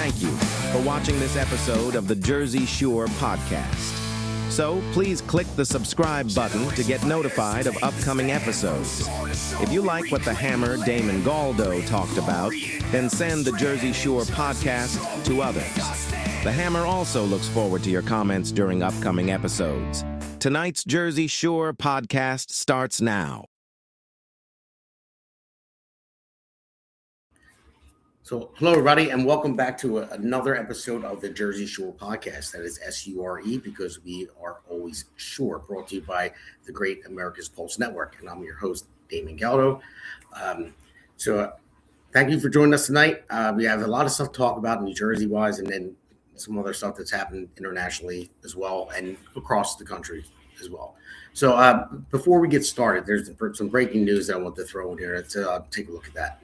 thank you for watching this episode of the Jersey Shore podcast. So please click the subscribe button to get notified of upcoming episodes. If you like what the Hammer, Damon, Galdo talked about, then send the Jersey Shore podcast to others. The Hammer also looks forward to your comments during upcoming episodes. Tonight's Jersey Shore podcast starts now. So, hello, everybody, and welcome back to another episode of the Jersey Shore podcast. That is S-U-R-E, because we are always sure, brought to you by the Great America's Pulse Network. And I'm your host, Damon Galdo. Thank you for joining us tonight. We have a lot of stuff to talk about New Jersey-wise, and then some other stuff that's happened internationally as well, and across the country as well. So, before we get started, there's some breaking news that I want to throw in here. Let's take a look at that.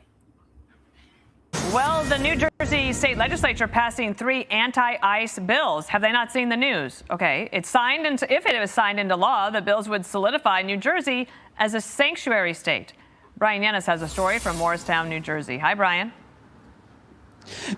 Well, the New Jersey state legislature passing 3 anti-ICE bills. Have they not seen the news? Okay, it's signed into, if it was signed into law, the bills would solidify New Jersey as a sanctuary state. Brian Yanis has a story from Morristown, New Jersey. Hi, Brian.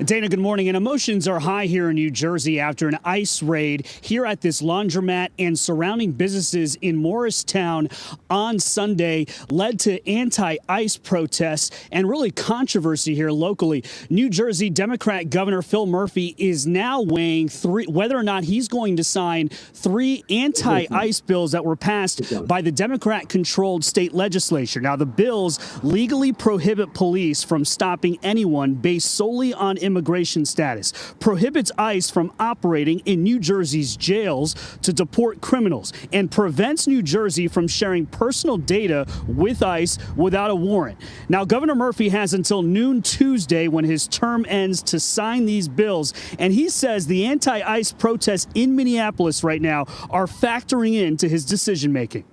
Dana, good morning. And emotions are high here in New Jersey after an ICE raid here at this laundromat and surrounding businesses in Morristown on Sunday led to anti-ICE protests and really controversy here locally. New Jersey Democrat Governor Phil Murphy is now weighing whether or not he's going to sign 3 anti-ICE bills that were passed by the Democrat-controlled state legislature. Now, the bills legally prohibit police from stopping anyone based solely on immigration status, prohibits ICE from operating in New Jersey's jails to deport criminals, and prevents New Jersey from sharing personal data with ICE without a warrant. Now, Governor Murphy has until noon Tuesday when his term ends to sign these bills, and he says the anti-ICE protests in Minneapolis right now are factoring into his decision-making.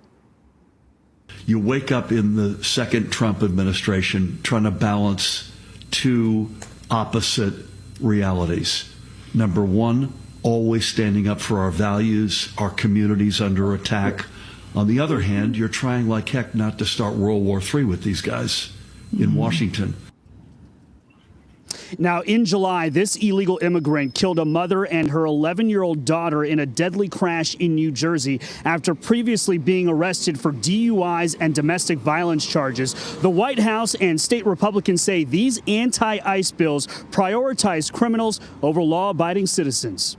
You wake up in the second Trump administration trying to balance 2 opposite realities. Number one, always standing up for our values, our communities under attack. On the other hand, you're trying like heck not to start World War III with these guys in Washington. Now, in July, this illegal immigrant killed a mother and her 11-year-old daughter in a deadly crash in New Jersey after previously being arrested for DUIs and domestic violence charges. The White House and state Republicans say these anti-ICE bills prioritize criminals over law-abiding citizens.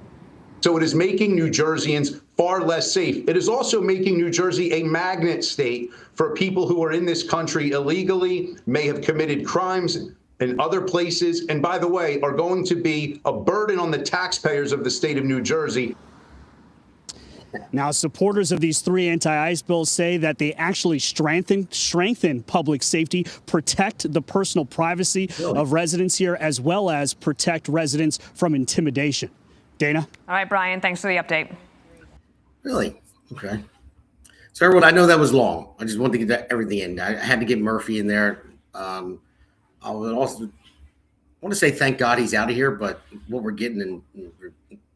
So it is making New Jerseyans far less safe. It is also making New Jersey a magnet state for people who are in this country illegally, may have committed crimes in other places, and by the way, are going to be a burden on the taxpayers of the state of New Jersey. Now, supporters of these 3 anti-ICE bills say that they actually strengthen public safety, protect the personal privacy of residents here, as well as protect residents from intimidation. Dana? All right, Brian, thanks for the update. Really? Okay. So, everyone, I know that was long. I just wanted to get everything in. I had to get Murphy in there. I would also want to say thank God he's out of here, but what we're getting and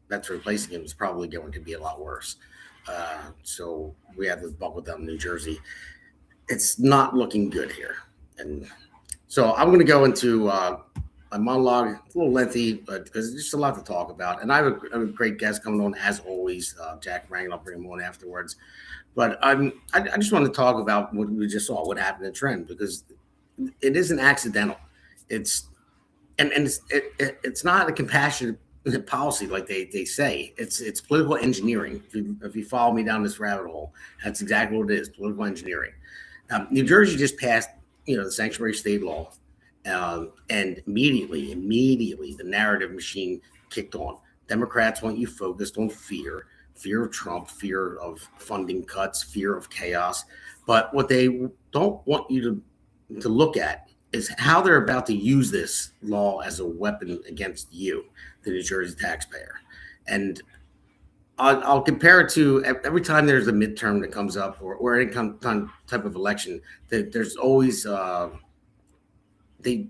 that's replacing him is probably going to be a lot worse. So we have to buckle down New Jersey. It's not looking good here. And so I'm going to go into my monologue. It's a little lengthy, but because there's just a lot to talk about. And I have a great guest coming on, as always, Jack Brangan. I'll bring him on afterwards. But I just want to talk about what we just saw, what happened in Trenton, because it isn't accidental. It's not a compassionate policy like they say. It's political engineering. If you follow me down this rabbit hole, that's exactly what it is: political engineering. New Jersey just passed, the sanctuary state law, and immediately the narrative machine kicked on. Democrats want you focused on fear of Trump, fear of funding cuts, fear of chaos. But what they don't want you to look at is how they're about to use this law as a weapon against you, the New Jersey taxpayer. And I'll compare it to every time there's a midterm that comes up or any type of election, that there's always they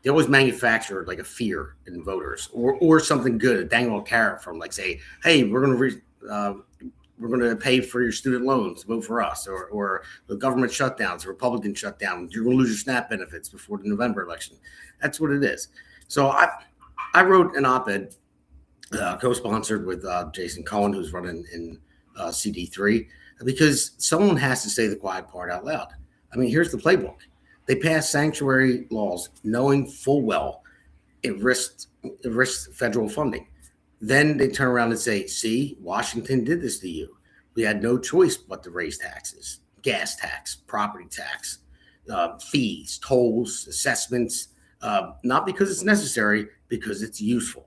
always manufacture like a fear in voters or something good, a dangle carrot from, like, say, hey, we're going to pay for your student loans, vote for us, or the government shutdowns, the Republican shutdown, you're going to lose your SNAP benefits before the November election. That's what it is. So I wrote an op-ed co-sponsored with Jason Cohen, who's running in CD3, because someone has to say the quiet part out loud. I mean, here's the playbook. They passed sanctuary laws knowing full well it risks federal funding. Then they turn around and say, see, Washington did this to you. We had no choice but to raise taxes, gas tax, property tax, fees, tolls, assessments, not because it's necessary, because it's useful.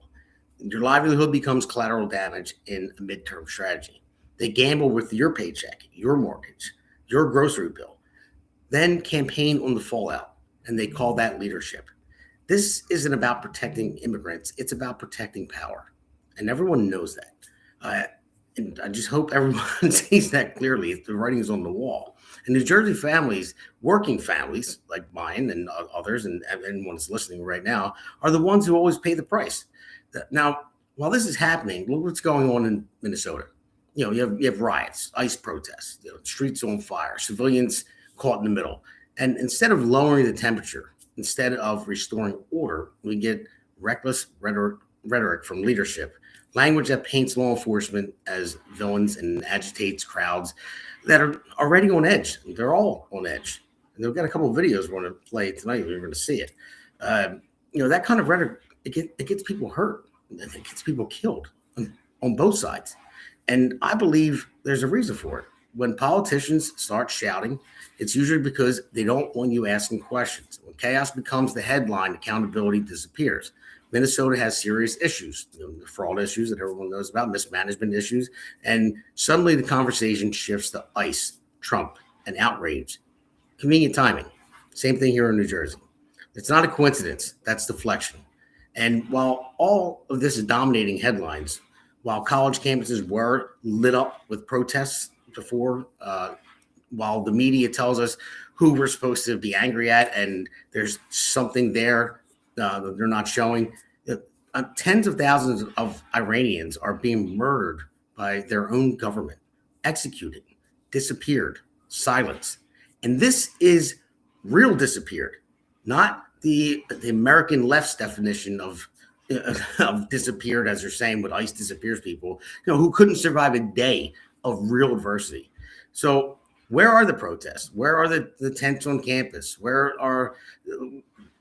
Your livelihood becomes collateral damage in a midterm strategy. They gamble with your paycheck, your mortgage, your grocery bill, then campaign on the fallout, and they call that leadership. This isn't about protecting immigrants. It's about protecting power, and everyone knows that. And I just hope everyone sees that clearly. The writing is on the wall. And New Jersey families, working families like mine and others, and anyone that's listening right now, are the ones who always pay the price. Now, while this is happening, look what's going on in Minnesota. You have riots, ICE protests, streets on fire, civilians caught in the middle. And instead of lowering the temperature, instead of restoring order, we get reckless rhetoric from leadership, language that paints law enforcement as villains and agitates crowds that are already on edge. They're all on edge. And we've got a couple of videos we're going to play tonight. We're going to see it. That kind of rhetoric, it gets people hurt. It gets people killed on both sides. And I believe there's a reason for it. When politicians start shouting, it's usually because they don't want you asking questions. When chaos becomes the headline, accountability disappears. Minnesota has serious issues, the fraud issues that everyone knows about, mismanagement issues, and suddenly the conversation shifts to ICE, Trump, and outrage. Convenient timing. Same thing here in New Jersey. It's not a coincidence. That's deflection. And while all of this is dominating headlines, while college campuses were lit up with protests before, while the media tells us who we're supposed to be angry at, and there's something there that they're not showing, tens of thousands of Iranians are being murdered by their own government, executed, disappeared, silenced. And this is real disappeared, not the American left's definition of disappeared, as they're saying, with ICE disappears people, who couldn't survive a day of real adversity. So where are the protests? Where are the tents on campus? Where are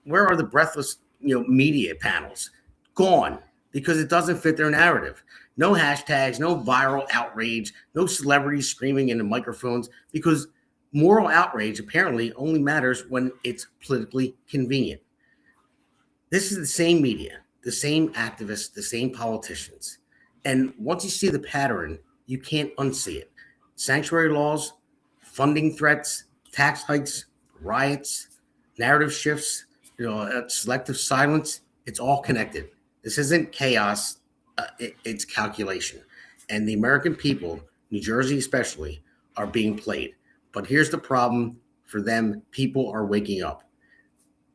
the breathless, media panels? Gone, because it doesn't fit their narrative. No hashtags, no viral outrage, no celebrities screaming into microphones, because moral outrage apparently only matters when it's politically convenient. This is the same media, the same activists, the same politicians. And once you see the pattern, you can't unsee it. Sanctuary laws, funding threats, tax hikes, riots, narrative shifts, selective silence, it's all connected. This isn't chaos, it's calculation. And the American people, New Jersey especially, are being played. But here's the problem for them. People are waking up.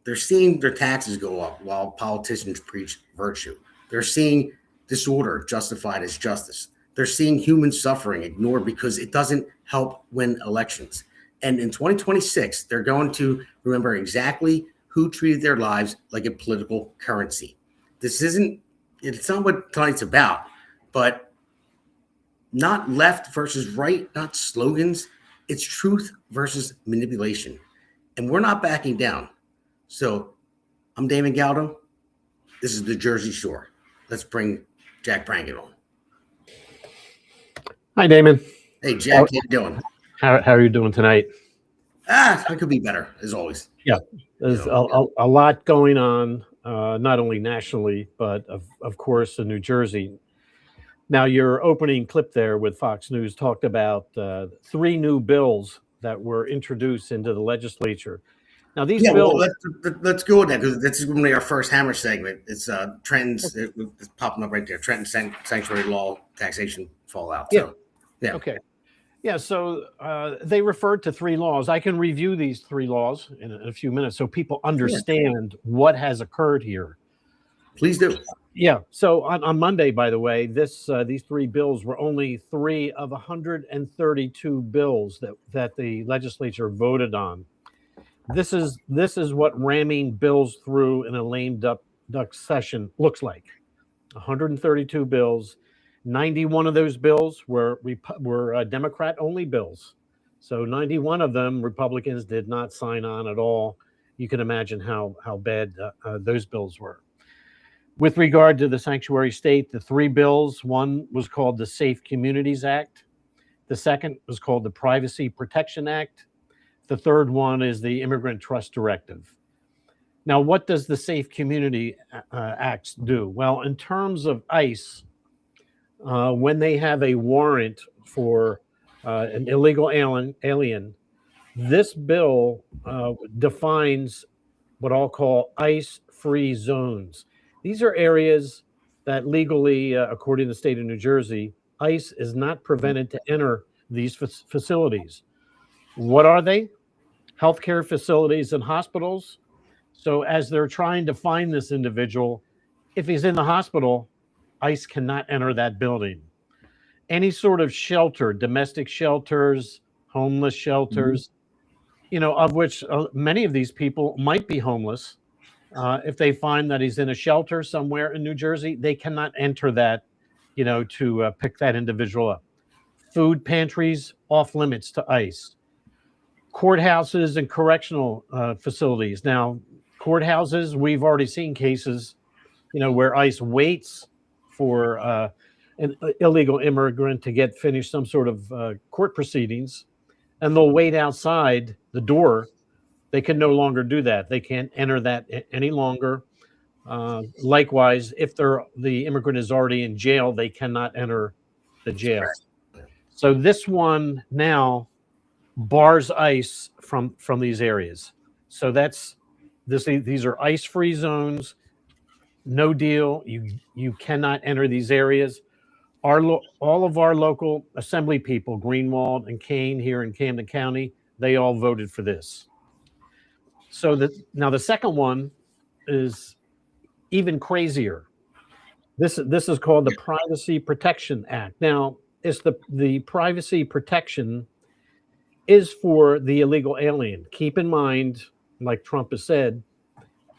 They're seeing their taxes go up while politicians preach virtue. They're seeing disorder justified as justice. They're seeing human suffering ignored because it doesn't help win elections. And in 2026, they're going to remember exactly who treated their lives like a political currency. It's not what tonight's about, but not left versus right, not slogans. It's truth versus manipulation. And we're not backing down. So I'm Damon Galdo. This is the Jersey Shore. Let's bring Jack Brangan on. Hi, Damon. Hey, Jack, how you doing? How are you doing tonight? I could be better, as always. Yeah, there's a lot going on, not only nationally, but of course in New Jersey. Now, your opening clip there with Fox News talked about 3 new bills that were introduced into the legislature. Now, these bills. Well, let's go with that, because this is going to be our first hammer segment. It's Trenton's. It's popping up right there. Trenton sanctuary law, taxation fallout. So, yeah. Okay. Yeah. So they referred to 3 laws. I can review these 3 laws in a few minutes so people understand what has occurred here. Please do. Yeah. So on Monday, by the way, these 3 bills were only 3 of 132 bills that the legislature voted on. This is what ramming bills through in a lame duck session looks like. 132 bills. 91 of those bills were Democrat-only bills. So 91 of them, Republicans did not sign on at all. You can imagine how bad those bills were. With regard to the sanctuary state, the 3 bills, one was called the Safe Communities Act. The second was called the Privacy Protection Act. The third one is the Immigrant Trust Directive. Now, what does the Safe Community Acts do? Well, in terms of ICE, when they have a warrant for an illegal alien, this bill defines what I'll call ICE-free zones. These are areas that legally, according to the state of New Jersey, ICE is not prevented to enter these facilities. What are they? Healthcare facilities and hospitals. So as they're trying to find this individual, if he's in the hospital, ICE cannot enter that building. Any sort of shelter, domestic shelters, homeless shelters, of which many of these people might be homeless. If they find that he's in a shelter somewhere in New Jersey, they cannot enter that, to pick that individual up. Food pantries, off limits to ICE. Courthouses and correctional facilities. Now, courthouses, we've already seen cases, where ICE waits for an illegal immigrant to get finished some sort of court proceedings, and they'll wait outside the door. They can no longer do that. They can't enter that any longer. Likewise, if the immigrant is already in jail, they cannot enter the jail. So this one now bars ICE from these areas. So these are ICE-free zones. No deal. You cannot enter these areas. All of our local assembly people, Greenwald and Kane here in Camden County, they all voted for this. So now the second one is even crazier. This is called the Privacy Protection Act. Now, it's the privacy protection is for the illegal alien. Keep in mind, like Trump has said,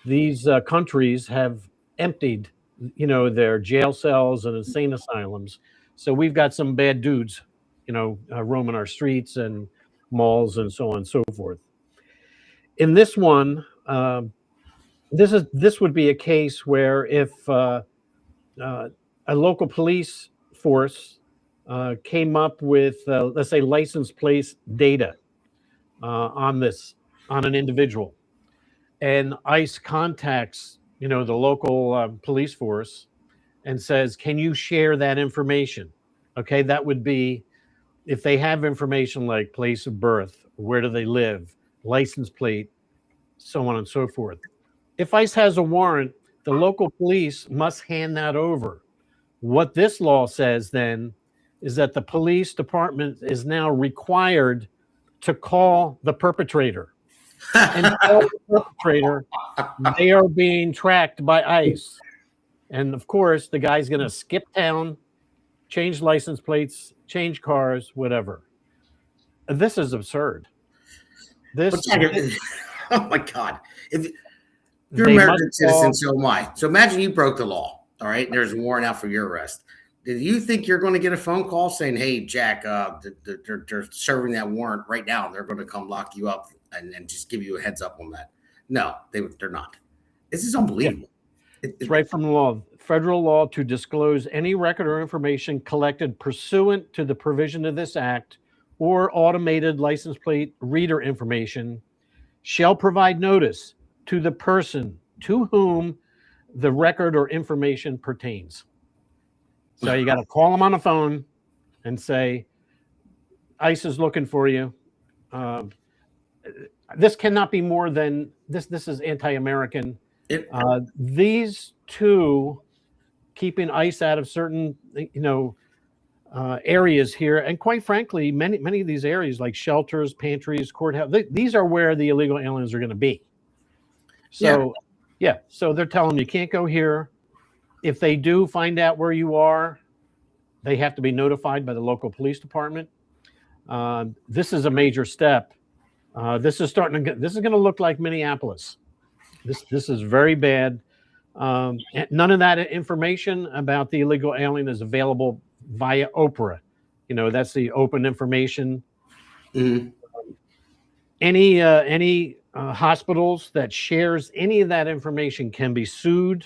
these countries have emptied, their jail cells and insane asylums. So we've got some bad dudes, roaming our streets and malls and so on and so forth. In this one, this would be a case where if a local police force came up with, let's say, license plate data on an individual, and ICE contacts, the local police force and says, can you share that information? Okay, that would be if they have information like place of birth, where do they live, license plate, so on and so forth. If ICE has a warrant, the local police must hand that over. What this law says then is that the police department is now required to call the perpetrator. And call the perpetrator, they are being tracked by ICE. And of course, the guy's going to skip town, change license plates, change cars, whatever. This is absurd. Oh my God. If you're an American citizen, so am I. So imagine you broke the law. All right. There's a warrant out for your arrest. Do you think you're going to get a phone call saying, hey, Jack, they're serving that warrant right now. They're going to come lock you up and just give you a heads up on that? No, they're not. This is unbelievable. Yeah. It's right from the law. Federal law to disclose any record or information collected pursuant to the provision of this act or automated license plate reader information shall provide notice to the person to whom the record or information pertains. So you got to call them on the phone and say, ICE is looking for you. This cannot be more than this. This is anti-American. These two, keeping ICE out of certain, areas here, and quite frankly, many of these areas like shelters, pantries, courthouse, these are where the illegal aliens are going to be. So, so they're telling them you can't go here. If they do find out where you are, they have to be notified by the local police department. This is a major step. This is going to look like Minneapolis. This is very bad. None of that information about the illegal alien is available via Oprah. That's the open information. Mhm. Any hospitals that shares any of that information can be sued.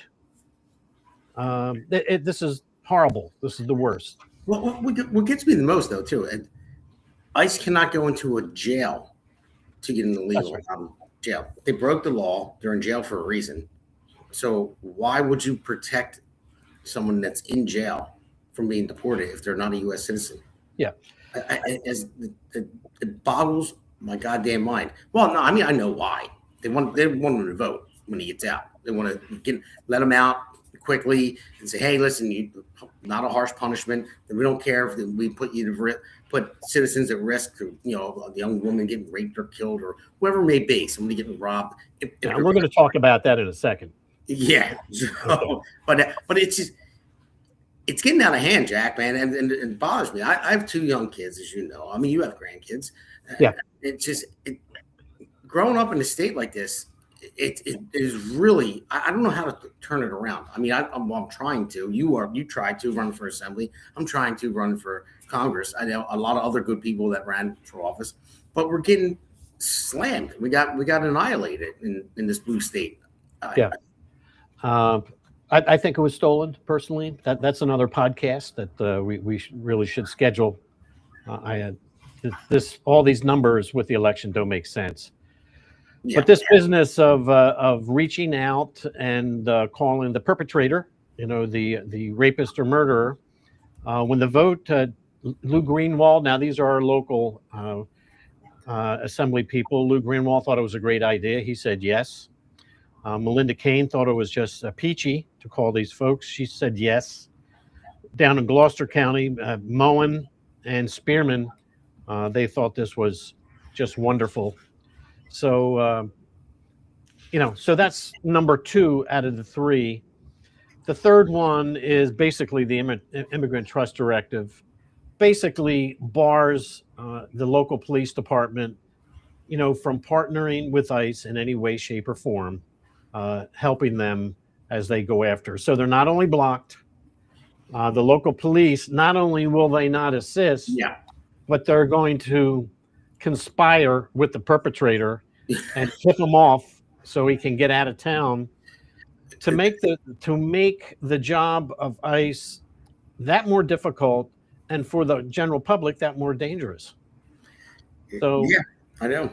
This is horrible. This is the worst. What gets me the most, though, too, and ICE cannot go into a jail to get an illegal jail. They broke the law. They're in jail for a reason. So why would you protect someone that's in jail from being deported if they're not a U.S. citizen? Yeah. It boggles my goddamn mind. Well, no, I mean, I know why. They want him to vote when he gets out. They want to let him out quickly and say, hey, listen, not a harsh punishment. We don't care if we put citizens at risk, a young woman getting raped or killed or whoever it may be, somebody getting robbed. We're going to talk about that in a second. Yeah. So, but it's just, it's getting out of hand, Jack, man. And it bothers me. I have 2 young kids, as you know. I mean, you have grandkids. Yeah. It's just growing up in a state like this, it is really, I don't know how to turn it around. I mean, I'm trying to. You tried to run for assembly. I'm trying to run for Congress. I know a lot of other good people that ran for office, but we're getting slammed. We got annihilated in this blue state. Yeah. I think it was stolen, personally. That's another podcast that we really should schedule. All these numbers with the election don't make sense. Yeah. But this business of reaching out and calling the perpetrator, the rapist or murderer, when the vote, Lou Greenwald, now these are our local assembly people. Lou Greenwald thought it was a great idea. He said yes. Melinda Kane thought it was just peachy to call these folks. She said yes. Down in Gloucester County, Moen and Spearman, they thought this was just wonderful. So, so that's number 2 out of the 3. The third one is basically the Immigrant Trust Directive. Basically bars the local police department, from partnering with ICE in any way, shape, or form, helping them as they go after. So they're not only blocked, the local police, not only will they not assist, but they're going to conspire with the perpetrator and tip him off so he can get out of town to make the job of ICE that more difficult, and for the general public that more dangerous. So yeah, I know.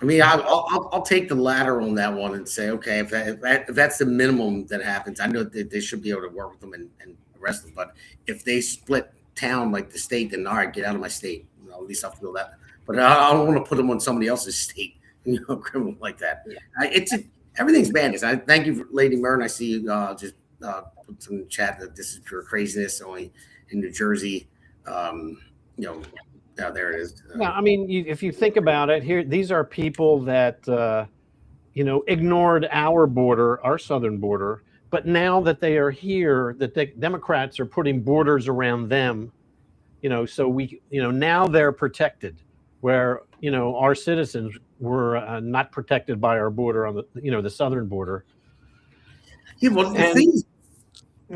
I mean, I'll take the latter on that one and say, okay, if that's the minimum that happens, I know that they should be able to work with them and arrest them. But if they split town like the state, then all right, get out of my state. At least I'll feel that. But I don't want to put them on somebody else's state, criminal like that. Yeah. Everything's madness. I thank you, Lady Myrn. I see you just put some in the chat that this is pure craziness only in New Jersey. There it is. Yeah, I mean, if you think about it, these are people that ignored our border, our southern border, but now that they are here, that the Democrats are putting borders around them, so we, now they're protected, where our citizens were not protected by our border on the the southern border. Yeah, well, the thing is,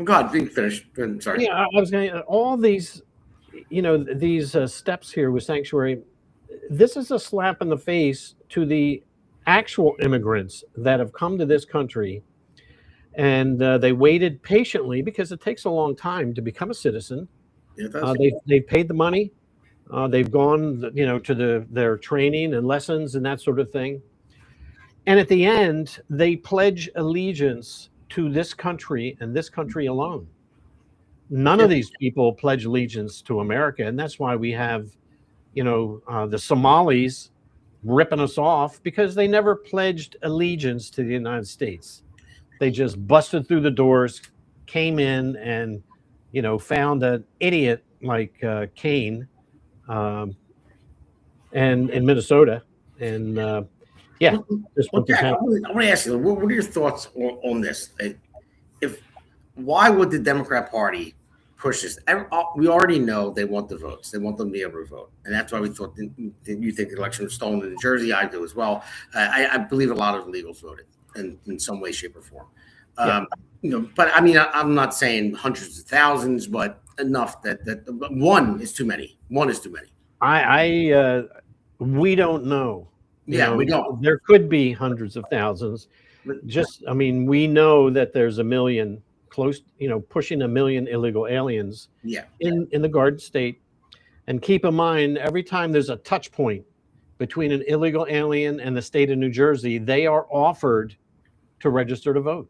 God, being finished. I'm sorry. Yeah, I was going to all these. These steps here with sanctuary, this is a slap in the face to the actual immigrants that have come to this country, and they waited patiently because it takes a long time to become a citizen. Yeah, they've paid the money, they've gone to their training and lessons and that sort of thing, and at the end they pledge allegiance to this country and this country alone. None of these people pledge allegiance to America, and that's why we have, the Somalis ripping us off, because they never pledged allegiance to the United States. They just busted through the doors, came in, and found an idiot like Kane, and in Minnesota, and just put I want to ask you, what are your thoughts on this? Why would the Democrat Party push this? We already know they want the votes. They want them to be able to vote. And that's why we thought that you think the election was stolen in New Jersey. I do as well. I believe a lot of illegals voted in some way, shape, or form. Yeah. But I mean, I'm not saying hundreds of thousands, but enough that one is too many. One is too many. We don't know. Yeah, we don't. There could be hundreds of thousands. I mean, we know that there's a million, pushing a million illegal aliens. Yeah. In the Garden State, and keep in mind, every time there's a touch point between an illegal alien and the state of New Jersey, they are offered to register to vote.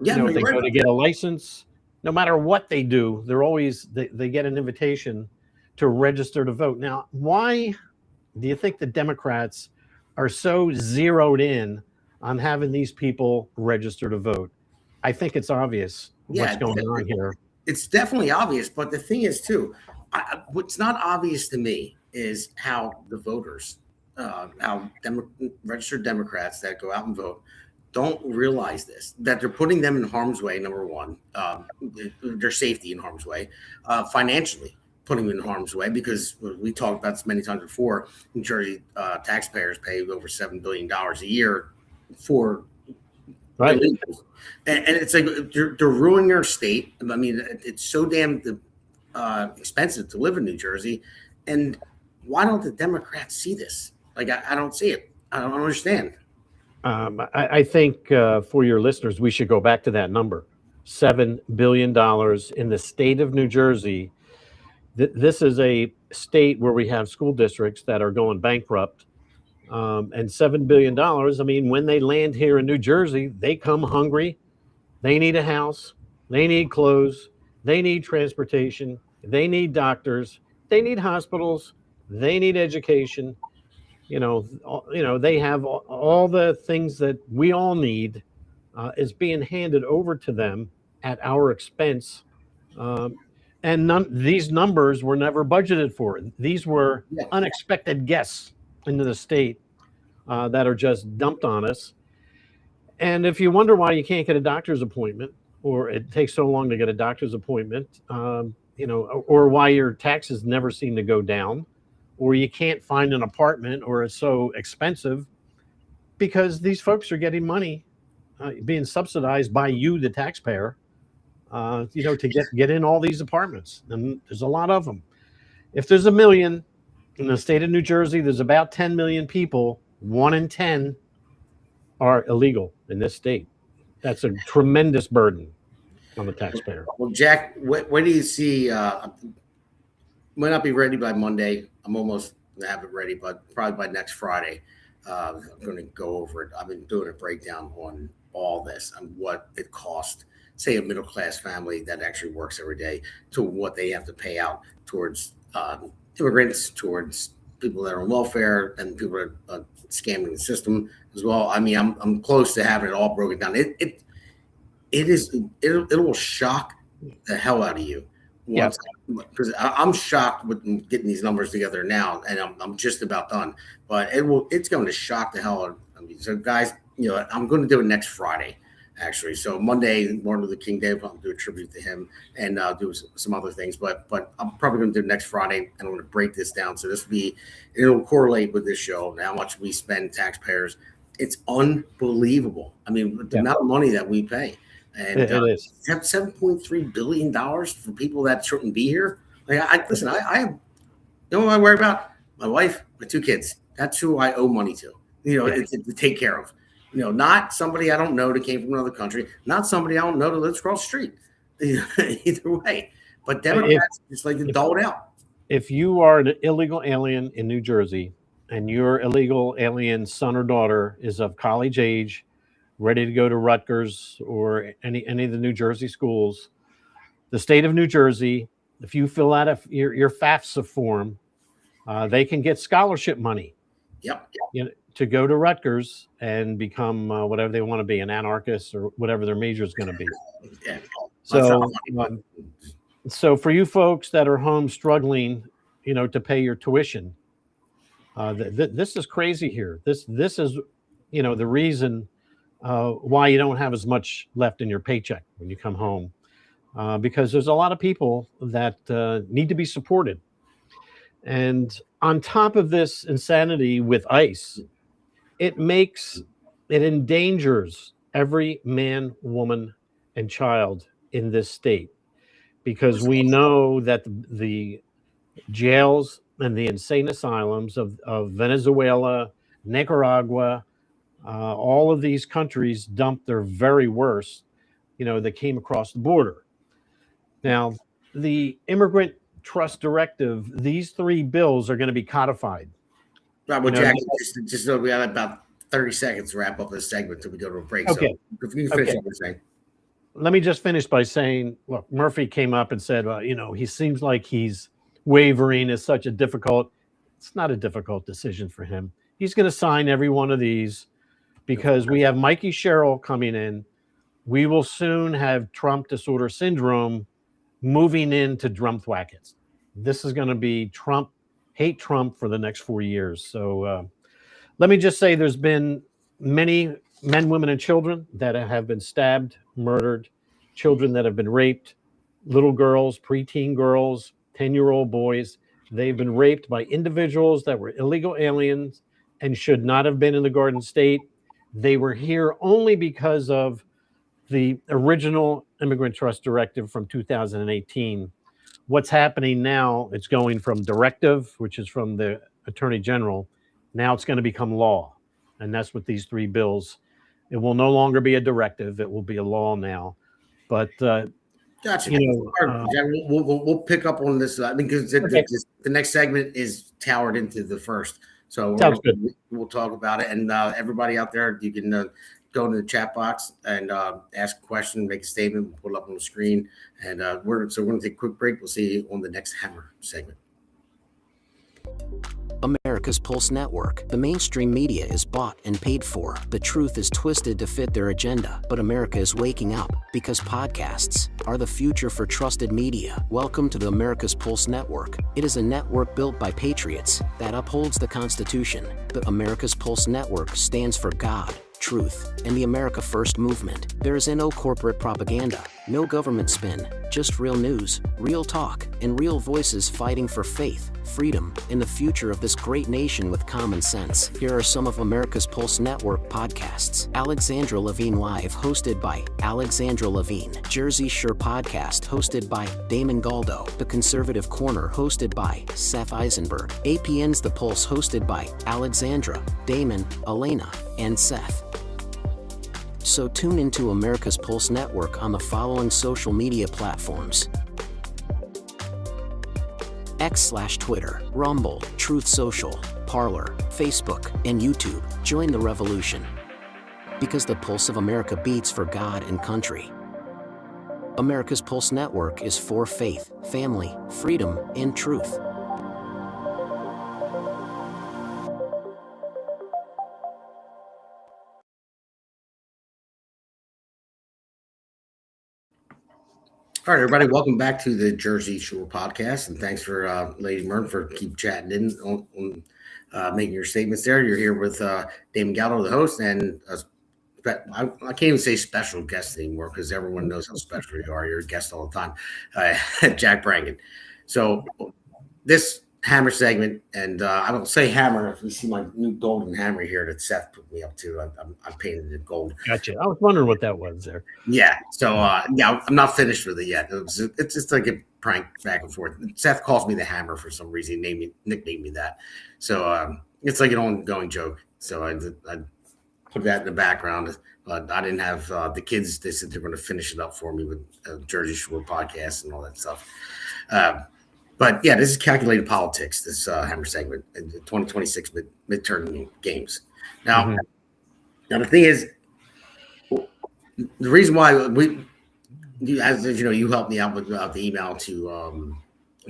Yeah, if they go to get a license, no matter what they do, they get an invitation to register to vote. Now, why do you think the Democrats are so zeroed in on having these people register to vote? I think it's obvious what's going on here. It's definitely obvious, but the thing is, too, what's not obvious to me is how the voters, registered Democrats that go out and vote, don't realize this, that they're putting them in harm's way, number one, their safety in harm's way, financially putting them in harm's way, because we talked about this many times before, New Jersey taxpayers pay over $7 billion a year for illegals. And it's like they're ruining our state. I mean, it's so damn expensive to live in New Jersey. And why don't the Democrats see this? Like, I don't see it. I don't understand. I think for your listeners, we should go back to that number, $7 billion in the state of New Jersey. This is a state where we have school districts that are going bankrupt. And $7 billion, I mean, when they land here in New Jersey, they come hungry. They need a house. They need clothes. They need transportation. They need doctors. They need hospitals. They need education. They have all the things that we all need is being handed over to them at our expense. And these numbers were never budgeted for. These were unexpected guests into the state that are just dumped on us. And if you wonder why you can't get a doctor's appointment, or it takes so long to get a doctor's appointment, or why your taxes never seem to go down, or you can't find an apartment, or it's so expensive, because these folks are getting money being subsidized by you, the taxpayer, to get in all these apartments. And there's a lot of them. If there's a million in the state of New Jersey, there's about 10 million people. 1 in 10 are illegal in this state. That's a tremendous burden on the taxpayer. Well, Jack, where do you see? Might not be ready by Monday. I'm almost going to have it ready, but probably by next Friday. I'm going to go over it. I've been doing a breakdown on all this and what it costs, say, a middle-class family that actually works every day, to what they have to pay out towards immigrants, towards people that are on welfare, and people that are scamming the system as well. I mean, I'm close to having it all broken down. It will shock the hell out of you. Yes. Because I'm shocked with getting these numbers together now, and I'm just about done. But it's going to shock the hell out of me. So, guys, I'm going to do it next Friday, actually. So Monday, Martin Luther King Day, I'll do a tribute to him and do some other things. But I'm probably going to do it next Friday, and I'm going to break this down. So it'll correlate with this show and how much we spend, taxpayers. It's unbelievable. I mean, the amount of money that we pay. And it is. Have $7.3 billion for people that shouldn't be here. Like, I what I worry about? My wife, my 2 kids. That's who I owe money to. To take care of. Not somebody I don't know that came from another country. Not somebody I don't know that lives across the street. Either way, but Democrats just like to dole it out. If you are an illegal alien in New Jersey, and your illegal alien son or daughter is of college age, ready to go to Rutgers or any of the New Jersey schools, the state of New Jersey, if you fill out your FAFSA form, they can get scholarship money. Yep. To go to Rutgers and become whatever they want to be, an anarchist or whatever their major is going to be. Yeah. So for you folks that are home struggling, to pay your tuition, this is crazy here. This is, the reason why you don't have as much left in your paycheck when you come home, because there's a lot of people that need to be supported. And on top of this insanity with ICE, it endangers every man, woman, and child in this state, because we know that the jails and the insane asylums of Venezuela, Nicaragua, all of these countries dumped their very worst, that came across the border. Now, the Immigrant Trust Directive, these three bills are going to be codified. Right, well, Jack, just so we have about 30 seconds to wrap up this segment until we go to a break. Okay. So if you can finish what you're saying. Let me just finish by saying, look, Murphy came up and said, he seems like he's wavering. It's not a difficult decision for him. He's going to sign every one of these because we have Mikey Sherrill coming in. We will soon have Trump disorder syndrome moving into Drumthwackets. This is going to be hate Trump for the next 4 years. So let me just say there's been many men, women, and children that have been stabbed, murdered, children that have been raped, little girls, preteen girls, 10-year-old boys. They've been raped by individuals that were illegal aliens and should not have been in the Garden State. They were here only because of the original Immigrant Trust Directive from 2018. What's happening now, it's going from directive, which is from the Attorney General. Now it's going to become law. And that's what these three bills. It will no longer be a directive. It will be a law now. But, gotcha. We'll pick up on this because the next segment is towered into the first. So we'll talk about it. And everybody out there, you can go into the chat box and ask a question, make a statement, we'll put it up on the screen. And we're going to take a quick break. We'll see you on the next Hammer segment. America's Pulse Network. The mainstream media is bought and paid for. The truth is twisted to fit their agenda. But America is waking up because podcasts are the future for trusted media. Welcome to the America's Pulse Network. It is a network built by patriots that upholds the Constitution. The America's Pulse Network stands for God, truth, and the America First movement. There is no corporate propaganda, no government spin, just real news, real talk, and real voices fighting for faith, freedom, and the future of this great nation with common sense. Here are some of America's Pulse Network podcasts. Alexandra Levine Live, hosted by Alexandra Levine. Jersey Shore Podcast, hosted by Damon Galdo. The Conservative Corner, hosted by Seth Eisenberg. APN's The Pulse, hosted by Alexandra, Damon, Elena, and Seth. So tune into America's Pulse Network on the following social media platforms: X/Twitter, Rumble, Truth Social, Parler, Facebook, and YouTube. Join the revolution. Because the pulse of America beats for God and country. America's Pulse Network is for faith, family, freedom, and truth. All right, everybody, welcome back to the Jersey Shore podcast, and thanks for Lady Mern for keep chatting in on making your statements there. You're here with Damon Galdo, the host, and I can't even say special guest anymore because everyone knows how special you are. You're a guest all the time, Jack Brangan. So this Hammer segment, and I don't say hammer if you see my new golden hammer here that Seth put me up to. I'm painted it gold. Gotcha. I was wondering what that was there. Yeah. So I'm not finished with it yet. It's just like a prank back and forth. Seth calls me the Hammer for some reason. Nicknamed me that. So it's like an ongoing joke. So I put that in the background. But I didn't have the kids. They said they're going to finish it up for me with Jersey Shore podcast and all that stuff. But yeah, this is calculated politics, this Hammer segment, in the 2026 midterm games. Now, now the thing is, the reason why as you know, you helped me out with the email to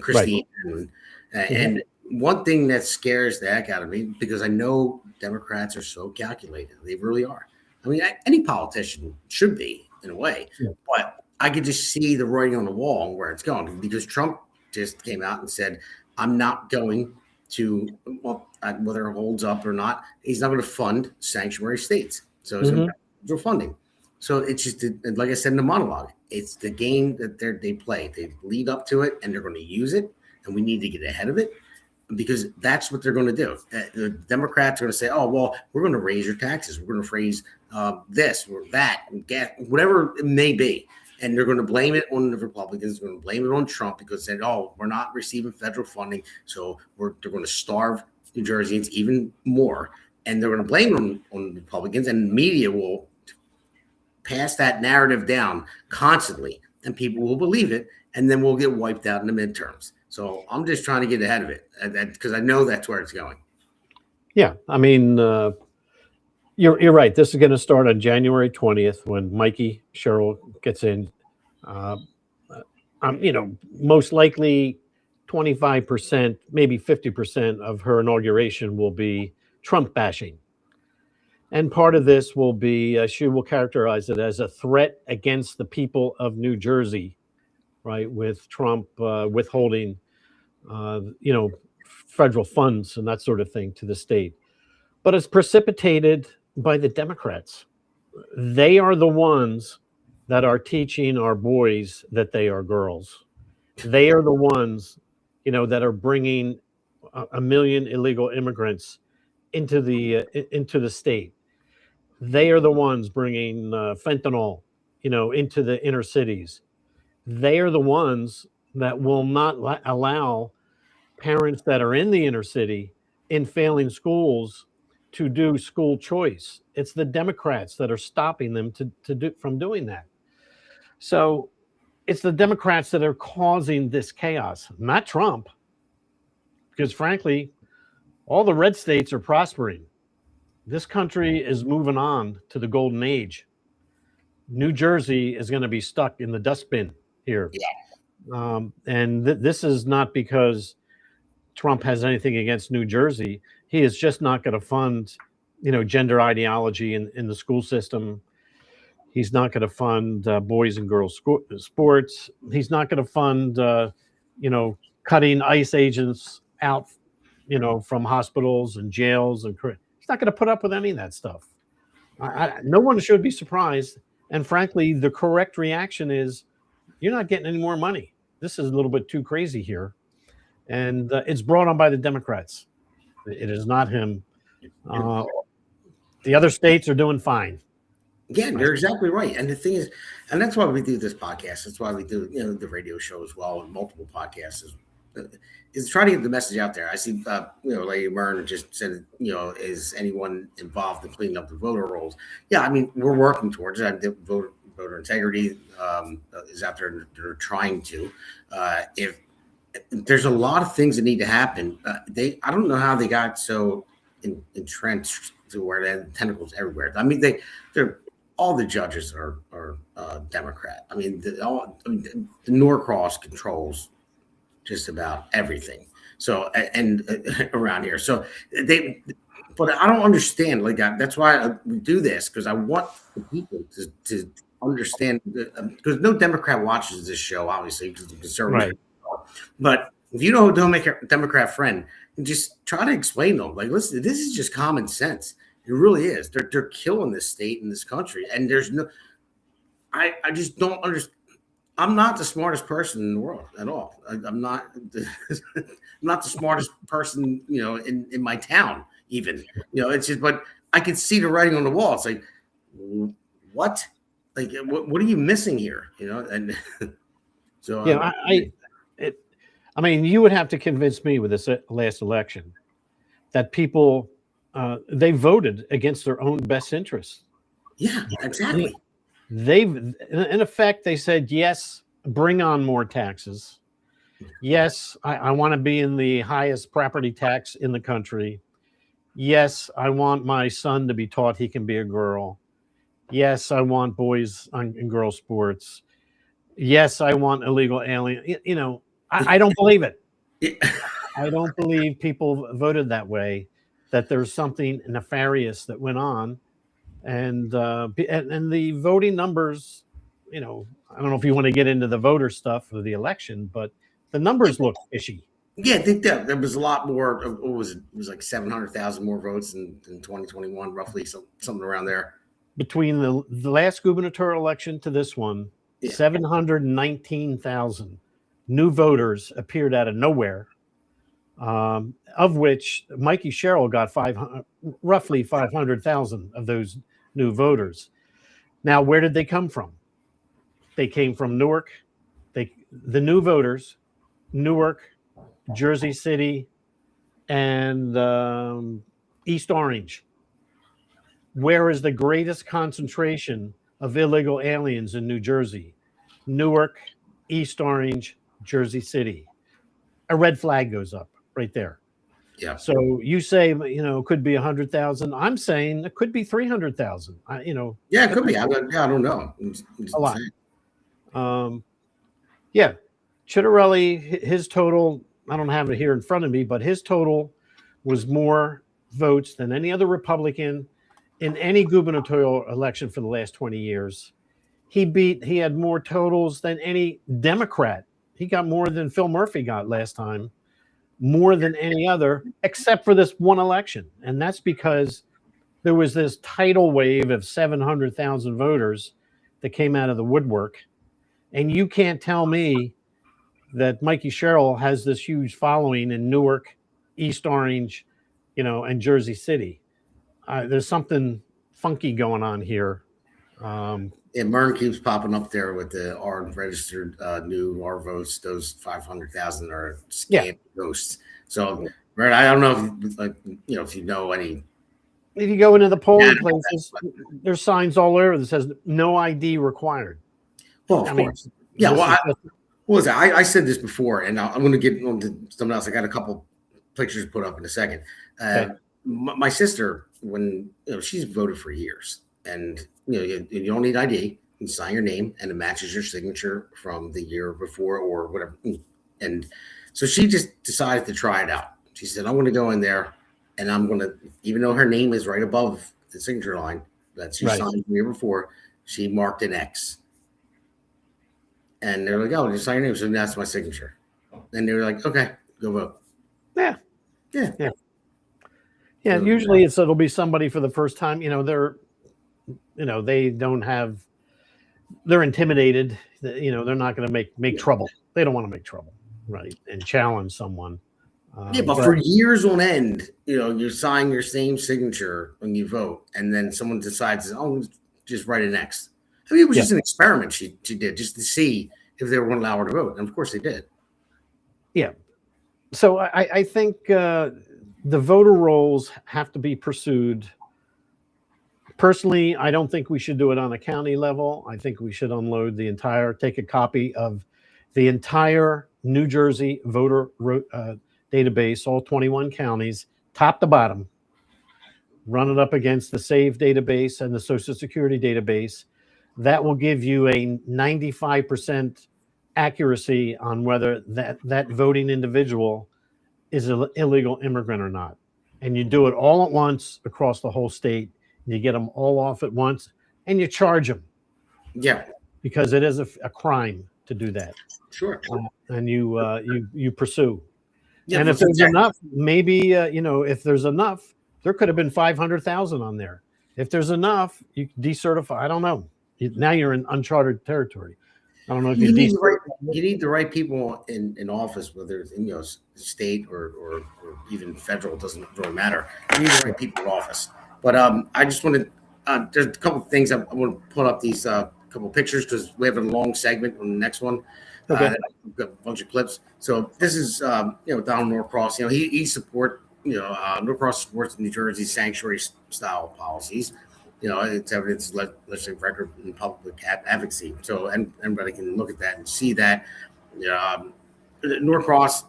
Christine. Right. And one thing that scares the heck out of me, because I know Democrats are so calculated. They really are. I mean, any politician should be, in a way. Yeah. But I could just see the writing on the wall and where it's going, because Trump just came out and said, I'm not going to, well, whether it holds up or not, he's not going to fund sanctuary states. So it's funding. So it's just, like I said in the monologue, it's the game that they play. They lead up to it, and they're going to use it, and we need to get ahead of it. because that's what they're going to do. The Democrats are going to say, "Oh, well, we're going to raise your taxes. We're going to raise this or that, whatever it may be." And they're going to blame it on the Republicans. They're going to blame it on Trump because they said, "Oh, we're not receiving federal funding, so they're going to starve New Jerseyans even more." And they're going to blame it on the Republicans, and the media will pass that narrative down constantly, and people will believe it, and then we'll get wiped out in the midterms. So I'm just trying to get ahead of it because I know that's where it's going. Yeah, I mean, you're right. This is going to start on January 20th when Mikey Sherrill gets in. Most likely 25%, maybe 50% of her inauguration will be Trump bashing. And part of this will be, she will characterize it as a threat against the people of New Jersey, right? With Trump withholding, federal funds and that sort of thing to the state. But it's precipitated by the Democrats. They are the ones that are teaching our boys that they are girls. They are the ones, that are bringing a million illegal immigrants into the state. They are the ones bringing fentanyl, into the inner cities. They are the ones that will not allow parents that are in the inner city in failing schools to do school choice. It's the Democrats that are stopping them from doing that. So it's the Democrats that are causing this chaos, not Trump, because frankly, all the red states are prospering. This country is moving on to the golden age. New Jersey is going to be stuck in the dustbin here. Yeah. And this is not because Trump has anything against New Jersey. He is just not going to fund, gender ideology in the school system. He's not going to fund boys and girls sports. He's not going to fund, cutting ICE agents out, from hospitals and jails. And he's not going to put up with any of that stuff. No one should be surprised. And frankly, the correct reaction is you're not getting any more money. This is a little bit too crazy here. And it's brought on by the Democrats. It is not him. The other states are doing fine. Yeah, you're exactly right. And the thing is, and that's why we do this podcast. That's why we do, the radio show as well, and multiple podcasts is trying to get the message out there. I see, Lady Mern just said, is anyone involved in cleaning up the voter rolls? Yeah, I mean, we're working towards it. Voter integrity is out there. They're trying to. If there's a lot of things that need to happen, I don't know how they got so entrenched to where they have tentacles everywhere. I mean, they're all the judges are Democrat. I mean, the Norcross controls just about everything. So and around here, so but I don't understand like that. That's why we do this, because I want the people to understand. Because no Democrat watches this show, obviously, because the conservative. Right. But if you know a Democrat friend, just try to explain to them. Like, listen, this is just common sense. It really is. They're killing this state and this country, and there's no. I just don't understand. I'm not the smartest person in the world at all. I'm not. I'm not the smartest person, in my town. Even, it's just. But I can see the writing on the wall. It's like, what? Like, what are you missing here? And so yeah, I mean, you would have to convince me with this last election that people. They voted against their own best interests. Yeah, exactly. In effect, they said, yes, bring on more taxes. Yes, I want to be in the highest property tax in the country. Yes, I want my son to be taught he can be a girl. Yes, I want boys and girls sports. Yes, I want illegal alien. I don't believe it. I don't believe people voted that way. That there's something nefarious that went on, and the voting numbers, I don't know if you want to get into the voter stuff of the election, but the numbers look fishy. Yeah, I think that there was a lot more. What was it? It was like 700,000 more votes in 2021, roughly, something around there. Between the last gubernatorial election to this one, 719,000 new voters appeared out of nowhere. of which Mikey Sherrill got roughly 500,000 of those new voters. Now, where did they come from? They came from Newark. The new voters, Newark, Jersey City, and East Orange. Where is the greatest concentration of illegal aliens in New Jersey? Newark, East Orange, Jersey City. A red flag goes up right there. Yeah. So you say, it could be 100,000. I'm saying it could be 300,000. Yeah, it could be. I don't know. A lot. Yeah. Chitterelli, his total, I don't have it here in front of me, but his total was more votes than any other Republican in any gubernatorial election for the last 20 years. He had more totals than any Democrat. He got more than Phil Murphy got last time, more than any other, except for this one election. And that's because there was this tidal wave of 700,000 voters that came out of the woodwork. And you can't tell me that Mikey Sherrill has this huge following in Newark, East Orange, and Jersey City. There's something funky going on here. Yeah, Mern keeps popping up there with the R registered new R votes. Those 500,000 are scam ghosts. So, Mern, I don't know if you know any. If you go into the polling places, there's signs all over that says no ID required. Well, of course. Yeah. What was that? I said this before, and I'm going to get on to something else. I got a couple pictures put up in a second. My sister, when she's voted for years, and you don't need ID. You sign your name, and it matches your signature from the year before or whatever. And so she just decided to try it out. She said, "I'm going to go in there, and I'm going to, even though her name is right above the signature line that she signed the year before, she marked an X." And they're like, "Oh, just sign your name." So that's my signature. And they were like, "Okay, go vote." Yeah. So, usually it'll be somebody for the first time. They're intimidated. They're not going to make trouble. They don't want to make trouble, right? And challenge someone. But for years on end, you sign your same signature when you vote, and then someone decides, "Oh, just write an X." I mean, it was just an experiment she did just to see if they were going to allow her to vote, and of course they did. Yeah. So I think the voter rolls have to be pursued. Personally, I don't think we should do it on a county level. I think we should take a copy of the entire New Jersey voter database, all 21 counties, top to bottom, run it up against the SAVE database and the Social Security database. That will give you a 95% accuracy on whether that voting individual is an illegal immigrant or not. And you do it all at once across the whole state. You get them all off at once, and you charge them. Yeah, because it is a crime to do that. Sure. And you pursue. Yeah, and if there's enough, maybe if there's enough, there could have been 500,000 on there. If there's enough, you decertify. I don't know. Now you're in uncharted territory. I don't know if you need the right people in office, whether it's state or even federal. It doesn't really matter. You need the right people in office. But I just wanted there's a couple of things I want to put up these couple of pictures because we have a long segment on the next one. Okay. We've got a bunch of clips. So this is Donald Norcross. He Norcross supports New Jersey's sanctuary style policies. It's evidence legislative record and public advocacy. So everybody can look at that and see that. Norcross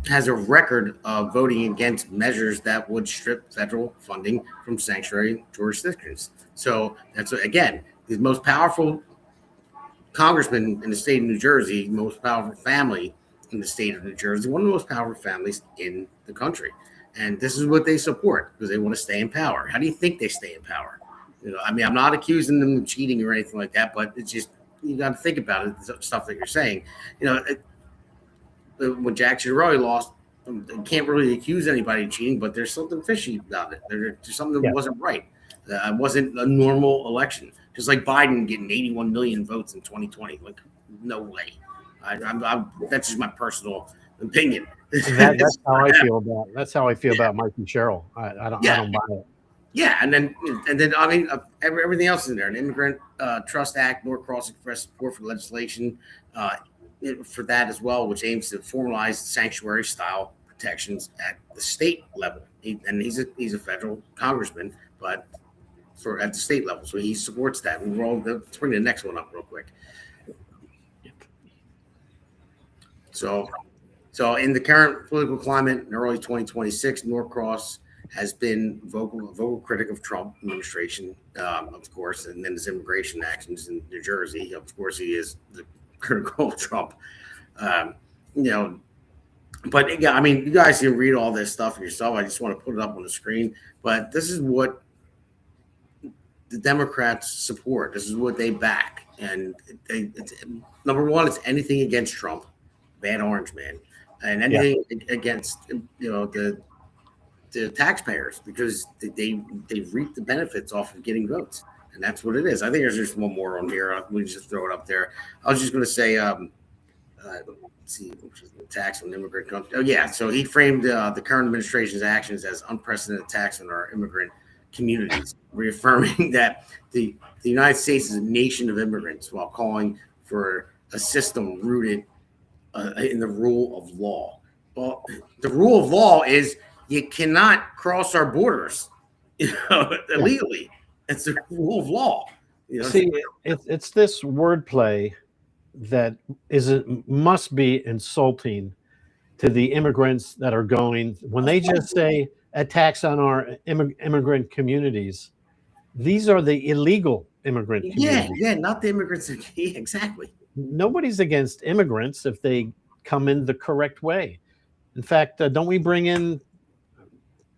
has a record of voting against measures that would strip federal funding from sanctuary jurisdictions. So that's again the most powerful congressman in the state of New Jersey, most powerful family in the state of New Jersey, one of the most powerful families in the country. And this is what they support because they want to stay in power. How do you think they stay in power? I'm not accusing them of cheating or anything like that, but it's just, you got to think about it, the stuff that you're saying. When Jack Ciattarelli lost, you can't really accuse anybody of cheating, but there's something fishy about it. There's something that wasn't right. It wasn't a normal election. Just like Biden getting 81 million votes in 2020. Like, no way. That's just my personal opinion. That's how I feel about. That's how I feel about Mike and Cheryl. I don't buy it. Yeah, and then I mean everything else is in there. An Immigrant Trust Act, Norcross expressed support for legislation for that as well, which aims to formalize sanctuary style protections at the state level. He's a federal congressman, but at the state level, so he supports that. Let's bring the next one up real quick. So in the current political climate in early 2026, Norcross has been vocal critic of Trump administration, of course, and then his immigration actions in New Jersey. Of course, he is the critical of Trump. But yeah, I mean, you guys can read all this stuff yourself. I just want to put it up on the screen. But this is what the Democrats support. This is what they back. And number one, it's anything against Trump, bad orange man, and anything against the taxpayers, because they reap the benefits off of getting votes, and that's what it is. I think there's just one more on here. We just throw it up there. I was just going to say, let's see, tax on immigrant country. Oh yeah, so he framed the current administration's actions as unprecedented attacks on our immigrant communities, reaffirming that the United States is a nation of immigrants, while calling for a system rooted in the rule of law. Well, the rule of law is you cannot cross our borders, illegally. It's the rule of law. See, it's this wordplay that must be insulting to the immigrants that are going. When they just say attacks on our immigrant communities, these are the illegal immigrant communities. Yeah, not the immigrants. Yeah, exactly. Nobody's against immigrants if they come in the correct way. In fact, don't we bring in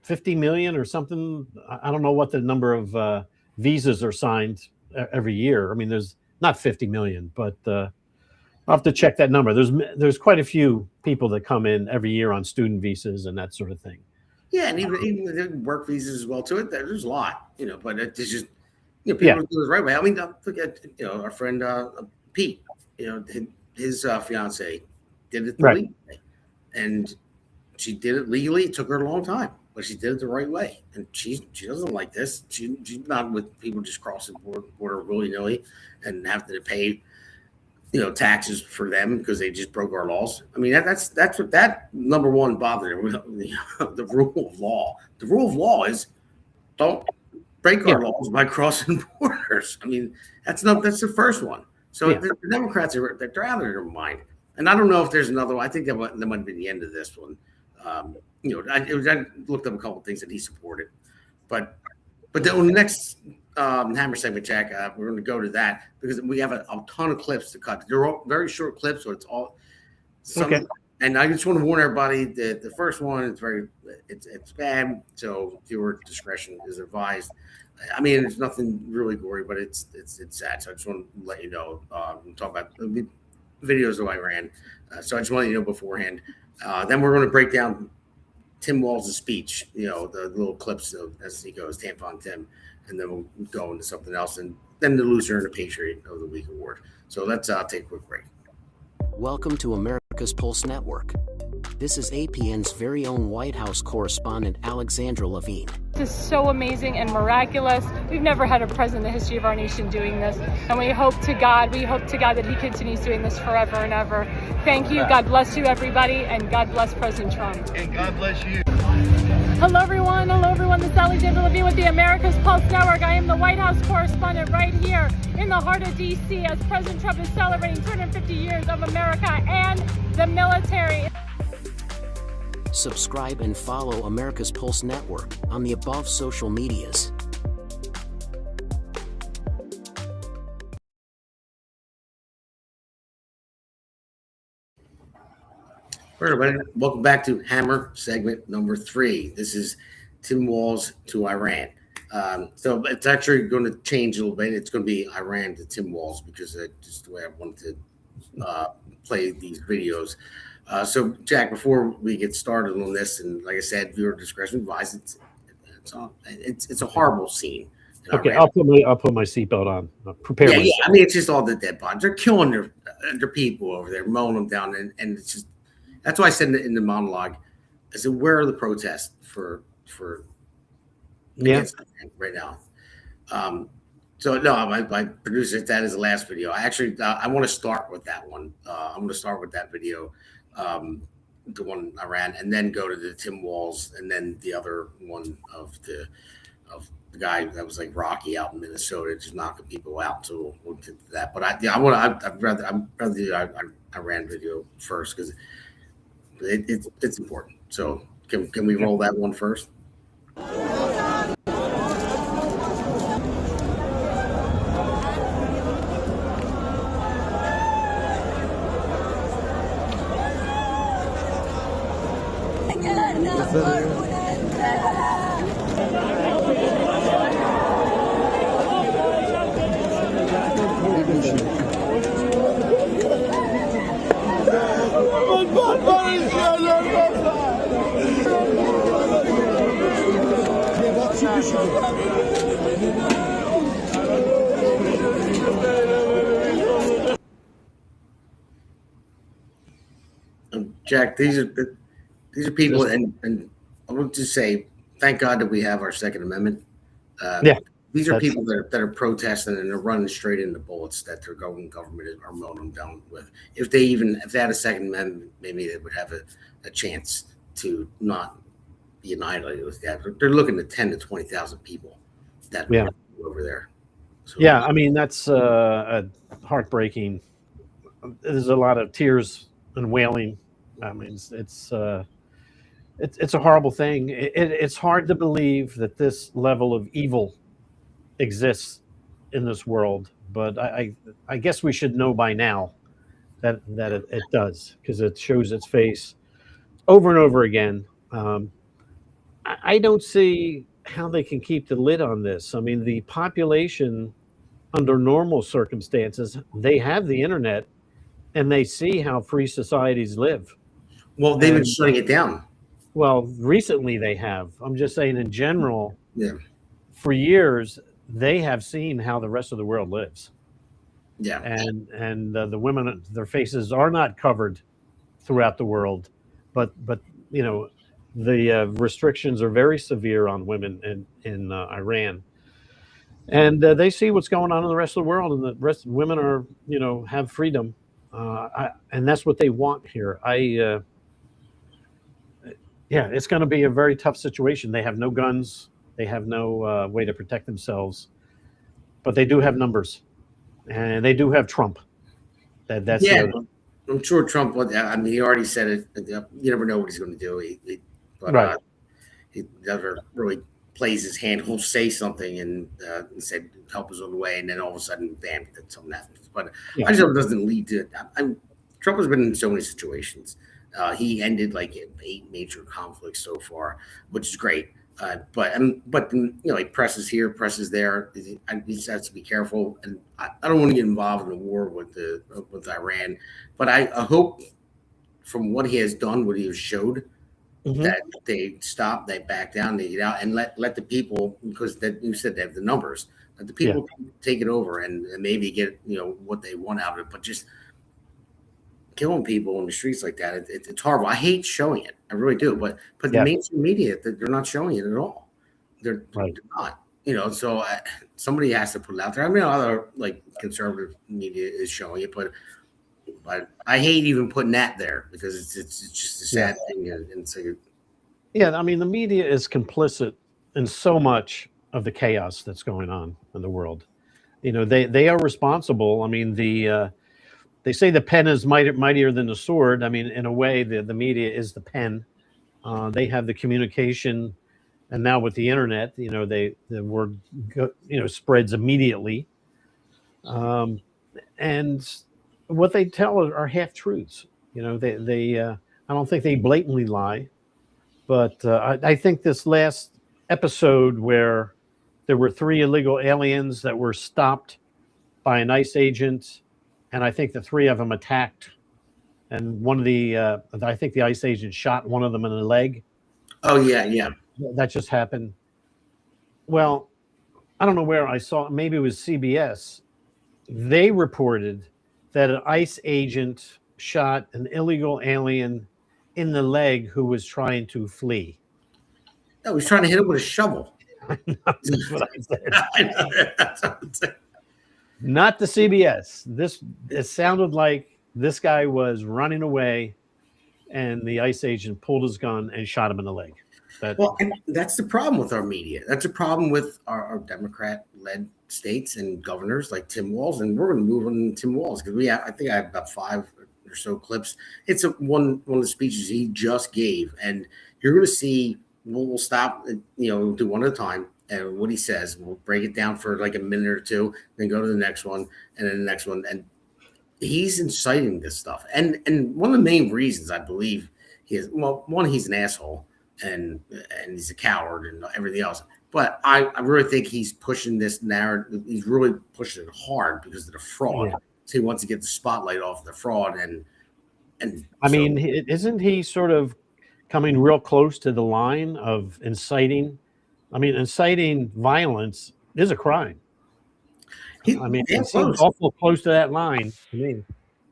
50 million or something? I don't know what the number of visas are signed every year. I mean, there's not 50 million, but I'll have to check that number. There's quite a few people that come in every year on student visas and that sort of thing. Yeah, and even work visas as well too. There's a lot, but it's just people do it the right way. I mean, don't forget, our friend Pete, his fiance did it the legal way, and she did it legally. It took her a long time, but she did it the right way. And she doesn't like this. She's not with people just crossing the border willy-nilly and have to pay taxes for them because they just broke our laws. I mean, that's what that number one bothered her. The rule of law. The rule of law is don't break our laws by crossing borders. I mean, that's the first one. So the Democrats they're out of their mind. And I don't know if there's another one. I think that might be the end of this one. I looked up a couple of things that he supported, but on the next Hammer segment, Jack, we're going to go to that because we have a ton of clips to cut. They're all very short clips, so it's all. Okay. And I just want to warn everybody that the first one is it's bad, so viewer discretion is advised. I mean, there's nothing really gory, but it's sad. So I just want to let you know. Talk about the videos of Iran. So I just want you to know beforehand. Then we're going to break down Tim Walz's speech, the little clips as he goes, Tampon Tim, and then we'll go into something else, and then the loser and the Patriot of the Week award. So let's take a quick break. Welcome to America's Pulse Network. This is APN's very own White House correspondent, Alexandra Levine. This is so amazing and miraculous. We've never had a president in the history of our nation doing this, and we hope to God that he continues doing this forever and ever. Thank you. God bless you, everybody, and God bless President Trump. And God bless you. Hello, everyone. This is Alexandra Levine with the America's Pulse Network. I am the White House correspondent right here in the heart of D.C. as President Trump is celebrating 250 years of America and the military. Subscribe and follow America's Pulse Network on the above social medias. All right, everybody. Welcome back to Hammer segment number 3. This is Tim Walz to Iran. So it's actually going to change a little bit. It's going to be Iran to Tim Walz because that's just the way I wanted to play these videos. So, Jack, before we get started on this, and like I said, viewer discretion advised. It's a horrible scene. Okay, I'll put my seatbelt on. Prepare. Yeah. I mean, it's just all the dead bodies. They're killing their people over there, mowing them down, and it's just That's why I said in the monologue, I said, where are the protests for against right now? So no, my producer, that is the last video. I actually I want to start with that one. I'm going to start with that video, the one I ran, and then go to the Tim Walz, and then the other one of the guy that was like Rocky out in Minnesota, just knocking people out. So we'll get to that. But I'd rather do I ran video first because it's important. So can we roll that one first? Jack, these are people, and I want to say, thank God that we have our Second Amendment. These are people that are protesting and they're running straight into bullets that their government are mowing them down with. If they had a Second Amendment, maybe they would have a chance to not be annihilated with that. They're looking at 10 to 20,000 people that are over there. So, yeah, I mean, that's heartbreaking. There's a lot of tears and wailing. I mean, it's a horrible thing. It's hard to believe that this level of evil exists in this world, but I guess we should know by now that it does, because it shows its face over and over again. I don't see how they can keep the lid on this. I mean, the population, under normal circumstances, they have the internet and they see how free societies live. Well, they've been shutting it down. Well, recently they have. I'm just saying in general, for years, they have seen how the rest of the world lives. Yeah. And the women, their faces are not covered throughout the world, but you know, the restrictions are very severe on women in Iran. And they see what's going on in the rest of the world, and the rest of women are, you know, have freedom. And that's what they want here. It's going to be a very tough situation. They have no guns. They have no way to protect themselves, but they do have numbers, and they do have Trump. That's I'm sure Trump. I mean, he already said it. You never know what he's going to do. He never really plays his hand. He'll say something and said help is on the way, and then all of a sudden, bam, something happens. But I just hope it doesn't lead to. Trump has been in so many situations. He ended like 8 major conflicts so far, which is great. But you know, he presses here, presses there. He just has to be careful. And I don't want to get involved in a war with Iran. But I hope, from what he has done, what he has showed, that they stop, they back down, they get out, and let the people, because that you said they have the numbers, let the people take it over and maybe get, you know, what they want out of it. But just killing people in the streets like that, it's horrible. I hate showing it. I really do. But the mainstream media, they're not showing it at all. They're not. You know, so somebody has to put it out there. I mean, other like conservative media is showing it, but I hate even putting that there, because it's just a sad thing. And so, I mean, the media is complicit in so much of the chaos that's going on in the world. You know, they are responsible. I mean, they say the pen is mightier than the sword. I mean, in a way, the media is the pen. They have the communication, and now with the internet, you know, the word spreads immediately. And what they tell are half truths. You know, they I don't think they blatantly lie, but I think this last episode where there were 3 illegal aliens that were stopped by an ICE agent, and I think the 3 of them attacked, and one of the I think the ICE agent shot one of them in the leg. Oh yeah. That just happened. Well, I don't know where I saw, maybe it was CBS. They reported that an ICE agent shot an illegal alien in the leg who was trying to flee. No, he's trying to hit him with a shovel. That's what I said. I know, that's what I'm saying. Not the CBS. It sounded like this guy was running away, and the ICE agent pulled his gun and shot him in the leg. Well, and that's the problem with our media. That's a problem with our Democrat-led states and governors like Tim Walz. And we're going to move on to Tim Walz because I think I have about 5 or so clips. It's one of the speeches he just gave, and you're going to see. We'll stop, do one at a time, and what he says. We'll break it down for like a minute or two, then go to the next one, and then the next one. And he's inciting this stuff. And one of the main reasons I believe he's an asshole. And he's a coward and everything else. But I really think he's pushing this narrative. He's really pushing it hard because of the fraud. Yeah. So he wants to get the spotlight off the fraud. And I mean, isn't he sort of coming real close to the line of inciting? I mean, inciting violence is a crime. It seems awful close to that line to me.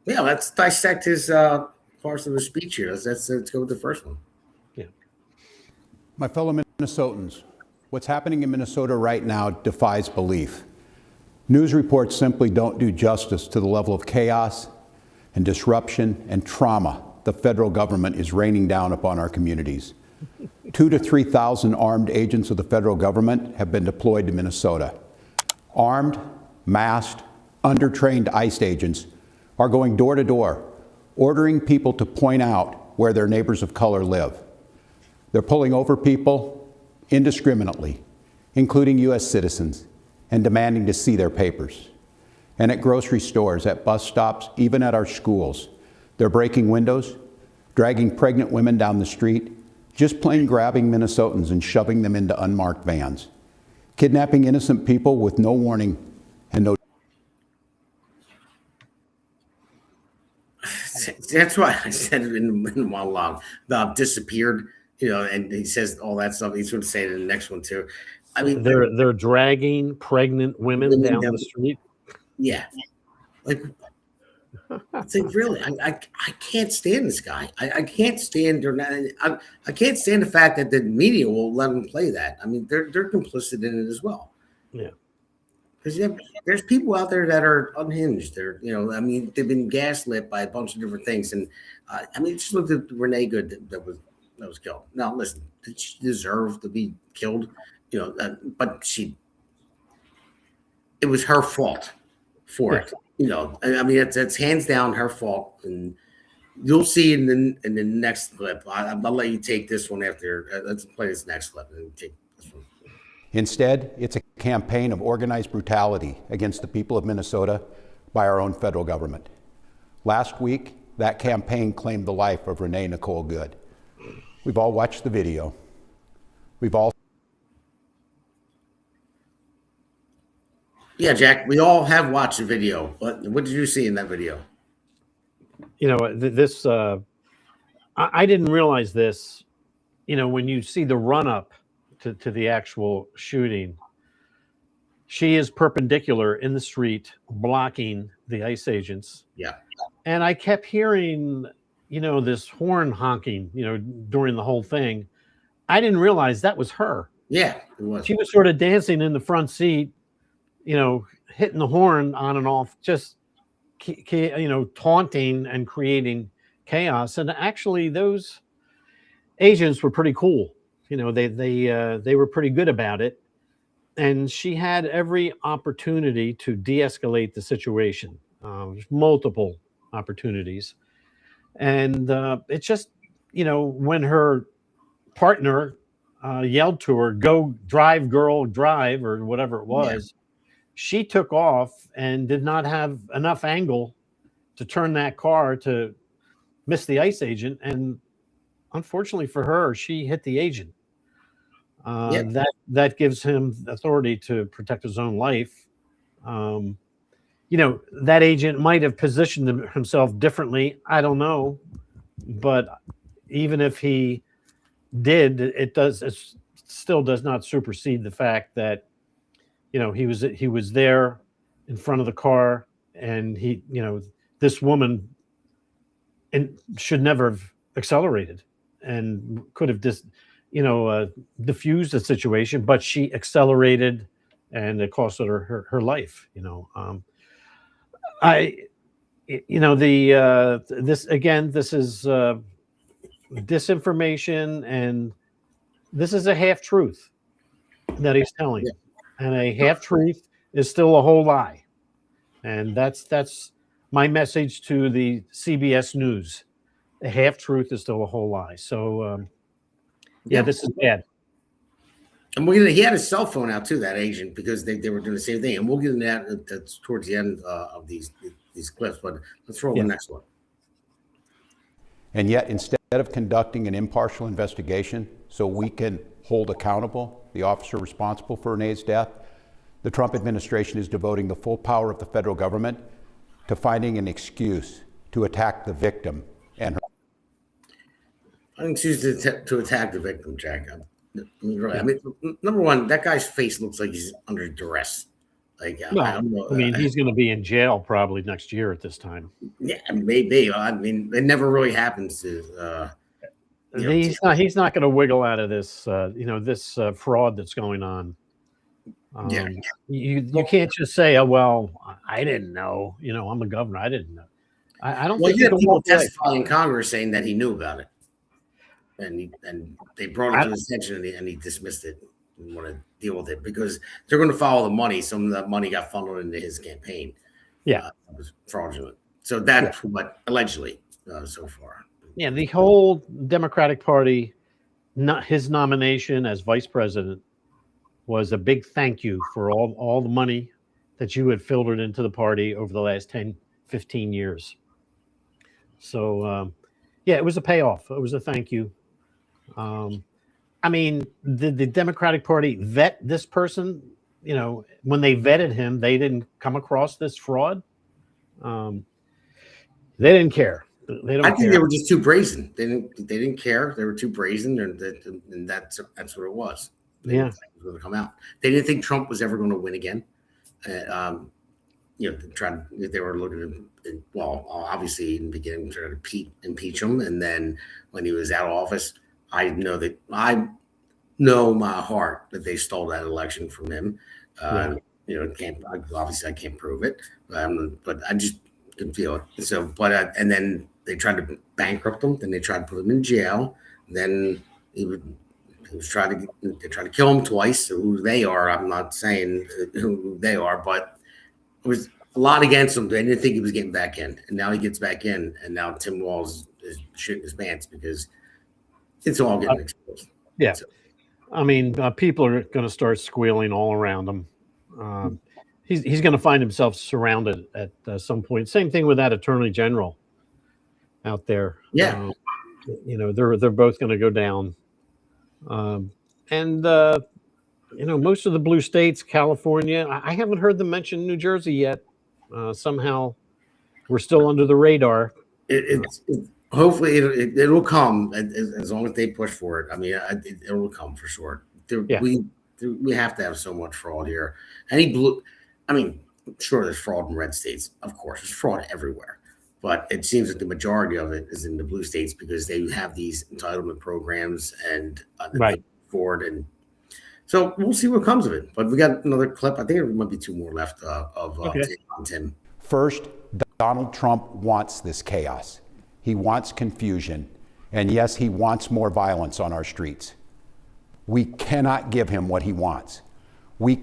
Yeah, let's dissect his parts of the speech here. Let's go with the first one. My fellow Minnesotans, what's happening in Minnesota right now defies belief. News reports simply don't do justice to the level of chaos and disruption and trauma the federal government is raining down upon our communities. 2,000 to 3,000 armed agents of the federal government have been deployed to Minnesota. Armed, masked, undertrained ICE agents are going door to door, ordering people to point out where their neighbors of color live. They're pulling over people indiscriminately, including U.S. citizens, and demanding to see their papers. And at grocery stores, at bus stops, even at our schools, they're breaking windows, dragging pregnant women down the street, just plain grabbing Minnesotans and shoving them into unmarked vans, kidnapping innocent people with no warning and no. That's why I said in the monologue about disappeared. And he says all that stuff. He's going to say it in the next one too. I mean, they're dragging pregnant women down the street. Yeah, like really, I can't stand this guy. I can't stand. I can't stand the fact that the media will let him play that. I mean, they're complicit in it as well. Yeah, because there's people out there that are unhinged. They've been gaslit by a bunch of different things. And just look at Renee Good that was killed. Now, listen, did she deserve to be killed? But it was her fault for it. It's hands down her fault. And you'll see in the next clip. I'll let you take this one after. Let's play this next clip and take this one. Instead, it's a campaign of organized brutality against the people of Minnesota by our own federal government. Last week, that campaign claimed the life of Renee Nicole Good. We've all watched the video. Yeah, Jack, we all have watched the video. What did you see in that video? This I didn't realize this. When you see the run-up to the actual shooting, she is perpendicular in the street, blocking the ICE agents. Yeah. And I kept hearing this horn honking, during the whole thing. I didn't realize that was her. Yeah, it was. She was sort of dancing in the front seat, hitting the horn on and off, just, taunting and creating chaos. And actually, those agents were pretty cool. They were pretty good about it. And she had every opportunity to de-escalate the situation. Multiple opportunities. And it's just, when her partner yelled to her, "Go drive, girl, drive," or whatever it was, she took off and did not have enough angle to turn that car to miss the ICE agent. And unfortunately for her, she hit the agent. That gives him authority to protect his own life. That agent might have positioned himself differently. I don't know. But even if he did, it still does not supersede the fact that, he was there in front of the car, and this woman should never have accelerated and could have diffused the situation, but she accelerated, and it costed her life. This is disinformation, and this is a half truth that he's telling, and a half truth is still a whole lie, and that's my message to the CBS News. A half truth is still a whole lie. So this is bad. And he had his cell phone out too, that agent, because they were doing the same thing. And we'll get into that that's towards the end of these clips. But let's roll the next one. And yet, instead of conducting an impartial investigation so we can hold accountable the officer responsible for Renee's death, the Trump administration is devoting the full power of the federal government to finding an excuse to attack the victim and her. I didn't choose to attack the victim, Jack. I mean, number one, that guy's face looks like he's under duress. Like, I don't know. I mean, he's going to be in jail probably next year at this time. Yeah, maybe. I mean, it never really happens to. He's not going to wiggle out of this. This fraud that's going on. You can't just say, "Oh well, I didn't know." I'm a governor. I didn't know. I don't. Well, think you have people testifying in Congress saying that he knew about it. And they brought it to his attention, and he dismissed it. Didn't want to deal with it because they're going to follow the money. Some of that money got funneled into his campaign. Yeah, it was fraudulent. So that's what allegedly so far. Yeah, the whole Democratic Party, not his nomination as vice president, was a big thank you for all the money that you had filtered into the party over the last 10, 15 years. So, it was a payoff. It was a thank you. I mean, the Democratic Party vet this person? When they vetted him, they didn't come across this fraud. They didn't care. I think they were just too brazen. They didn't care. They were too brazen, and that's what it was. It was going to come out. They didn't think Trump was ever going to win again. They were looking at, obviously in the beginning trying to impeach him, and then when he was out of office, I know my heart that they stole that election from him. I can't prove it, but I just can feel it. So, and then they tried to bankrupt him. Then they tried to put him in jail. Then they tried to kill him twice. So who they are, I'm not saying who they are, but it was a lot against him. They didn't think he was getting back in, and now he gets back in, and now Tim Walz is shitting his pants because it's all getting exposed. Yeah. So, I mean, people are going to start squealing all around him. He's going to find himself surrounded at some point. Same thing with that attorney general out there. Yeah. They're both going to go down. Most of the blue states, California, I haven't heard them mention New Jersey yet. Somehow we're still under the radar. Hopefully it'll come as long as they push for it. I mean, it will come for sure. We have to have so much fraud here. Sure, there's fraud in red states. Of course, there's fraud everywhere. But it seems like the majority of it is in the blue states because they have these entitlement programs and forward. And so we'll see what comes of it. But we got another clip. I think there might be two more left of Tim. First, Donald Trump wants this chaos. He wants confusion. And yes, he wants more violence on our streets. We cannot give him what he wants. We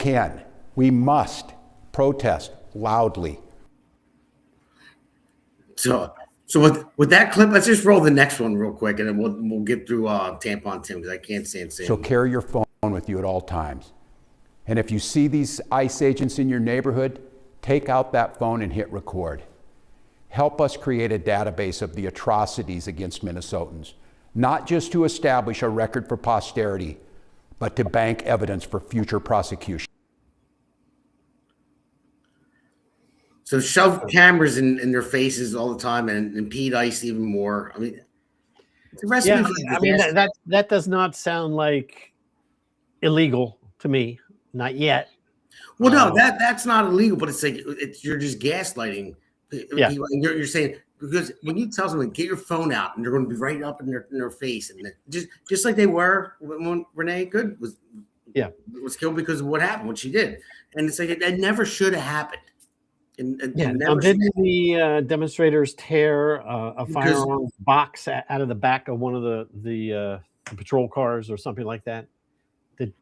must protest loudly. So with that clip, let's just roll the next one real quick, and then we'll get through Tampon Tim because I can't stand saying. So carry your phone with you at all times. And if you see these ICE agents in your neighborhood, take out that phone and hit record. Help us create a database of the atrocities against Minnesotans, not just to establish a record for posterity, but to bank evidence for future prosecution. So shove cameras in their faces all the time and impede ICE even more. I mean, the rest of that does not sound like illegal to me. Not yet. Well, no, that's not illegal, but it's like you're just gaslighting. Yeah. You're saying Because when you tell someone, get your phone out, and they're going to be right up in their face, and just like they were when Renee Good was killed because of what happened, what she did. And it's like, it never should have happened. Didn't the demonstrators tear a firearms box out of the back of one of the patrol cars or something like that?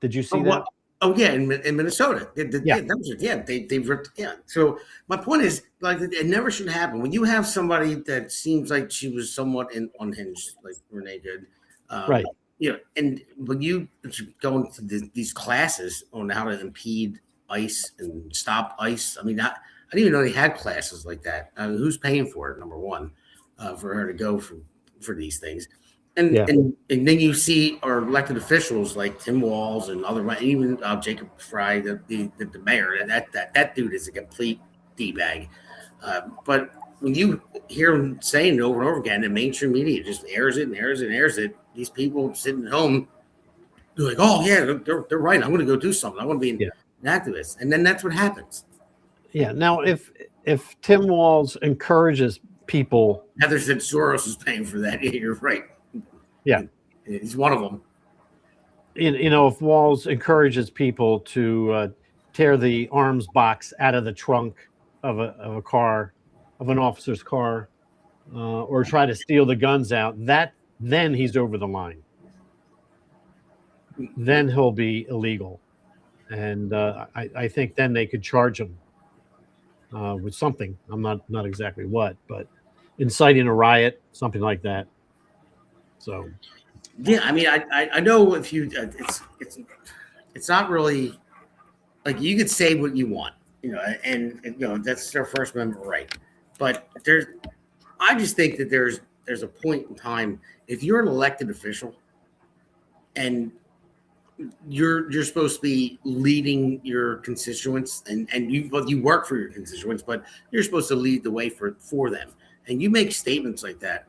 Did you see that? Oh yeah, in Minnesota. They ripped. Yeah. So my point is, like, it never should happen. When you have somebody that seems like she was somewhat unhinged, like Renee Good, right? You know, and when you go into these classes on how to impede ICE and stop ICE, I mean, I didn't even know they had classes like that. I mean, who's paying for it? Number one, for her to go for these things. And then you see our elected officials like Tim Walz and even Jacob Fry, the mayor, and that dude is a complete D-bag. But when you hear him saying it over and over again, the mainstream media just airs it and airs it and airs it. These people sitting at home, they're like, "Oh yeah, they're right. I'm going to go do something. I want to be an activist," and then that's what happens. Yeah. Now, if Tim Walz encourages people, Heather said Soros is paying for that. Yeah, you're right. Yeah, he's one of them. You know, if Walz encourages people to tear the arms box out of the trunk of a car, of an officer's car, or try to steal the guns out, then he's over the line. Then he'll be illegal, and I think then they could charge him with something. I'm not exactly what, but inciting a riot, something like that. So, yeah, I mean, I know if you, it's not really like you could say what you want, you know, and you know that's their First Amendment right. But I just think that there's a point in time if you're an elected official, and you're supposed to be leading your constituents, and you work for your constituents, but you're supposed to lead the way for them, and you make statements like that.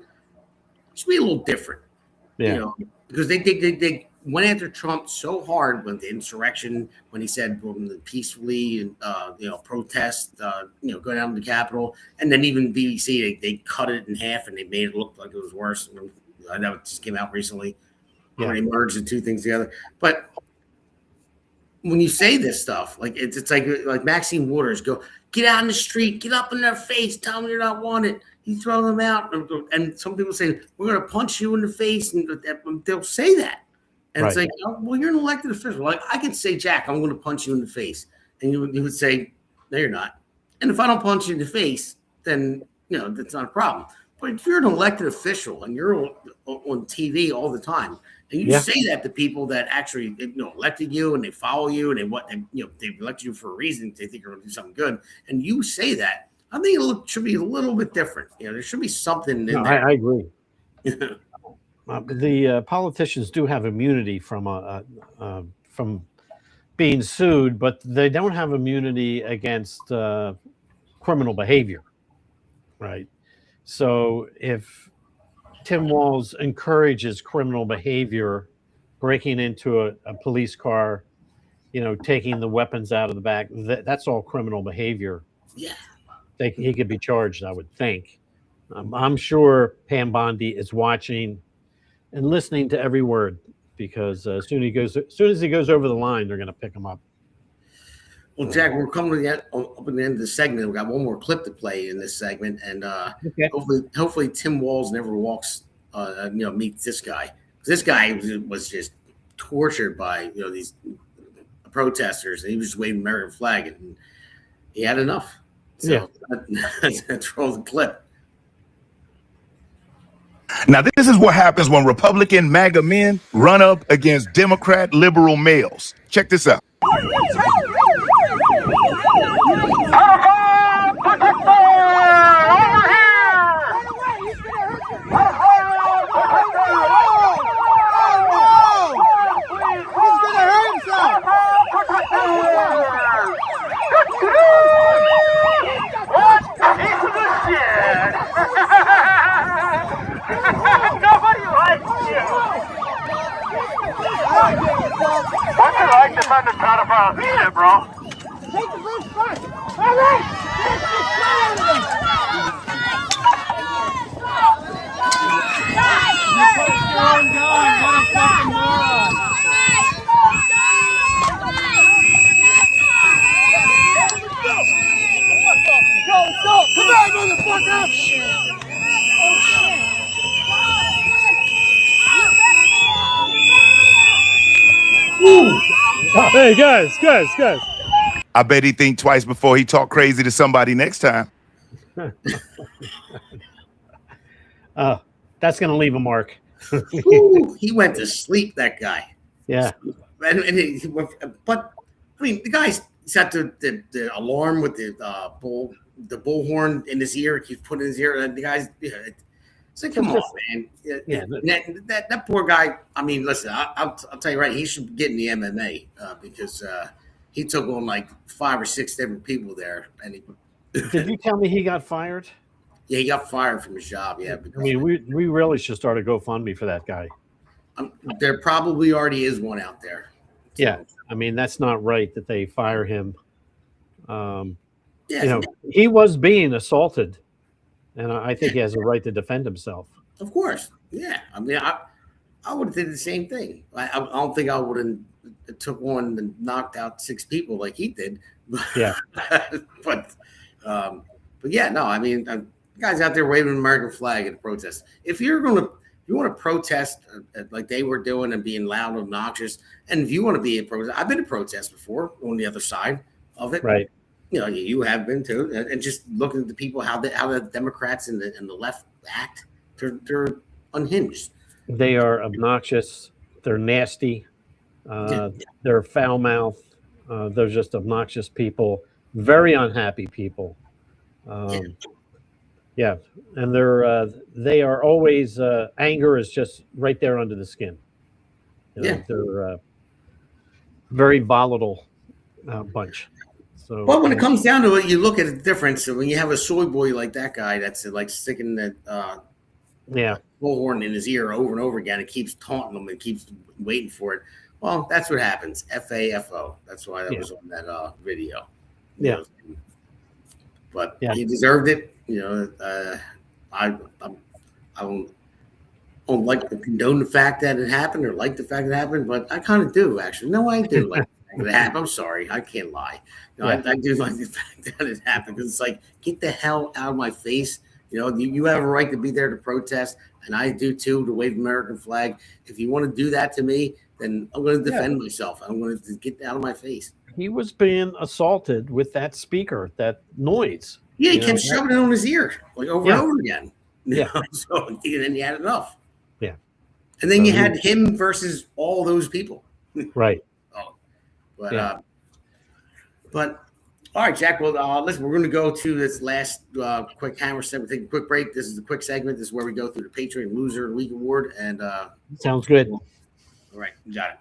It should be a little different. Yeah. You know, because they went after Trump so hard with the insurrection when he said peacefully and protest, go down to the Capitol, and then even BBC they cut it in half and they made it look like it was worse. I know it just came out recently. Yeah. They merged the two things together, but when you say this stuff, like it's like Maxine Waters get out in the street, get up in their face, tell them you're not wanted. You throw them out, and some people say, we're going to punch you in the face, and they'll say that. And It's like, oh, well, you're an elected official. Like, I could say, Jack, I'm going to punch you in the face. And you would say, no, you're not. And if I don't punch you in the face, then, that's not a problem. But if you're an elected official and you're on TV all the time, and you say that to people that actually, elected you and they follow you and they elected you for a reason, they think you're going to do something good, and you say that, I think it should be a little bit different. There should be something in there. I agree. The politicians do have immunity from being sued, but they don't have immunity against criminal behavior, right? So if Tim Walz encourages criminal behavior, breaking into a police car, taking the weapons out of the back, that's all criminal behavior. Yeah. He could be charged, I would think. I'm sure Pam Bondi is watching and listening to every word, because as soon as he goes over the line, they're going to pick him up. Well, Jack, we're coming to the end of the segment. We've got one more clip to play in this segment, and hopefully Tim Walz never walks, meets this guy. This guy was just tortured by these protesters, and he was just waving American flag, and he had enough. So let's roll the clip. Now, this is what happens when Republican MAGA men run up against Democrat liberal males. Check this out. Bro. Hey, guys. I bet he think twice before he talk crazy to somebody next time. That's going to leave a mark. Ooh, he went to sleep, that guy. Yeah. But I mean, the guy's got the alarm with the bullhorn in his ear. He's put in his ear, and the guy's. It's like, come on, man. Yeah. That poor guy. I mean, listen, I'll tell you right. He should get in the MMA because he took on like 5 or 6 different people there. And Did you tell me he got fired? Yeah, he got fired from his job. Yeah, I mean, we really should start a GoFundMe for that guy. There probably already is one out there. So. Yeah, I mean, that's not right that they fire him. Yeah, you know, he was being assaulted, and I think he has a right to defend himself. Of course, yeah. I mean, I would have did the same thing. I don't think I would have took on and knocked out 6 people like he did. Yeah, but yeah, no. I mean, guys out there waving an American flag at a protest. If you want to protest like they were doing and being loud and obnoxious, and if you want to be a protest, I've been to protest before on the other side of it. Right. You know, you have been too, and just looking at the people, how the Democrats and the left act, they're unhinged. They are obnoxious. They're nasty. They're foul mouthed. They're just obnoxious people. Very unhappy people. Yeah, and they are always anger is just right there under the skin. You know, they're very volatile bunch. So, well, when it comes down to it, you look at the difference. When you have a soy boy like that guy that's like sticking that bullhorn in his ear over and over again, and keeps taunting him and keeps waiting for it. Well, that's what happens. FAFO. That's why that was on that video. Yeah. But he deserved it. You know, I don't like to condone the fact that it happened or like the fact that it happened, but I kind of do, actually. No, I do like the fact that it happened. I'm sorry. I can't lie. You know, I do like the fact that it happened because it's like, get the hell out of my face. You know, you have a right to be there to protest, and I do too, to wave the American flag. If you want to do that to me, then I'm going to defend myself. I'm going to get out of my face. He was being assaulted with that speaker, that noise. Yeah, he kept shoving it on his ear, like over and over again. Yeah. So then you had enough. Yeah. And then you had him versus all those people. Right. But all right, Jack. Well, listen, we're going to go to this last quick hammer segment. Take a quick break. This is the quick segment. This is where we go through the Patriot Loser of the Week award. And sounds good. All right, got it.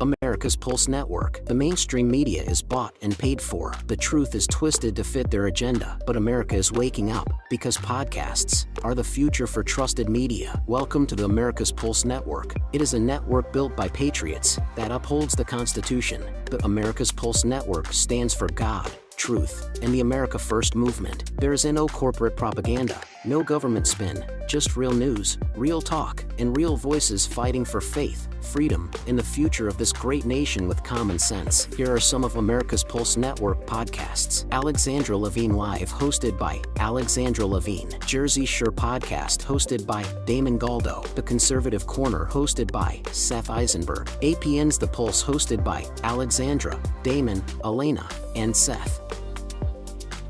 America's Pulse Network. The mainstream media is bought and paid for. The truth is twisted to fit their agenda, but America is waking up because podcasts are the future for trusted media. Welcome to the America's Pulse Network. It is a network built by patriots that upholds the Constitution. The America's Pulse Network stands for God, truth, and the America First movement. There is no corporate propaganda, no government spin, just real news, real talk, and real voices fighting for faith, freedom, and the future of this great nation with common sense. Here are some of America's Pulse Network podcasts. Alexandra Levine Live, hosted by Alexandra Levine. Jersey Shore Podcast, hosted by Damon Galdo. The Conservative Corner, hosted by Seth Eisenberg. APN's The Pulse, hosted by Alexandra, Damon, Elena, and Seth.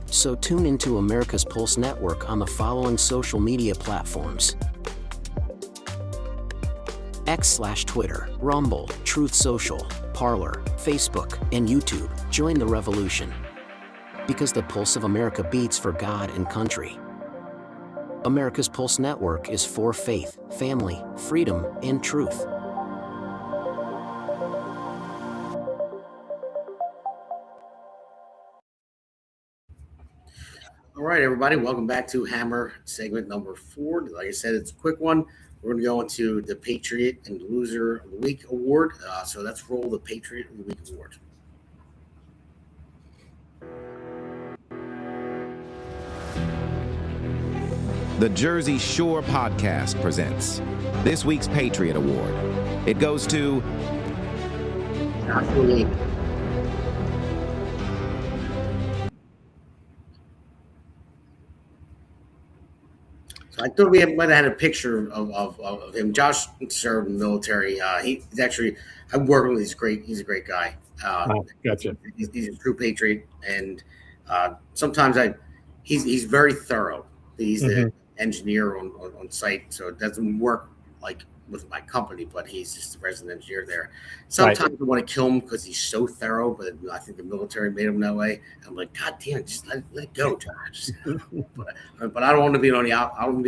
So tune into America's Pulse Network on the following social media platforms: X/Twitter, Rumble, Truth Social, Parler, Facebook, and YouTube. Join the revolution. Because the pulse of America beats for God and country. America's Pulse Network is for faith, family, freedom, and truth. All right, everybody, welcome back to Hammer segment number 4. Like I said, it's a quick one. We're going to go into the Patriot and Loser of the Week award. So let's roll the Patriot of the Week award. The Jersey Shore podcast presents this week's Patriot Award. It goes to So I thought we might have had a picture of him. Josh served in the military. He's actually, I work with him. He's a great guy. Gotcha. He's a true patriot, and sometimes he's very thorough. He's the engineer on site, so it doesn't work like with my company, but he's just the resident engineer there. Sometimes I want to kill him because he's so thorough, but I think the military made him that way. And I'm like, God damn, just let go, Josh. but I don't want to be on the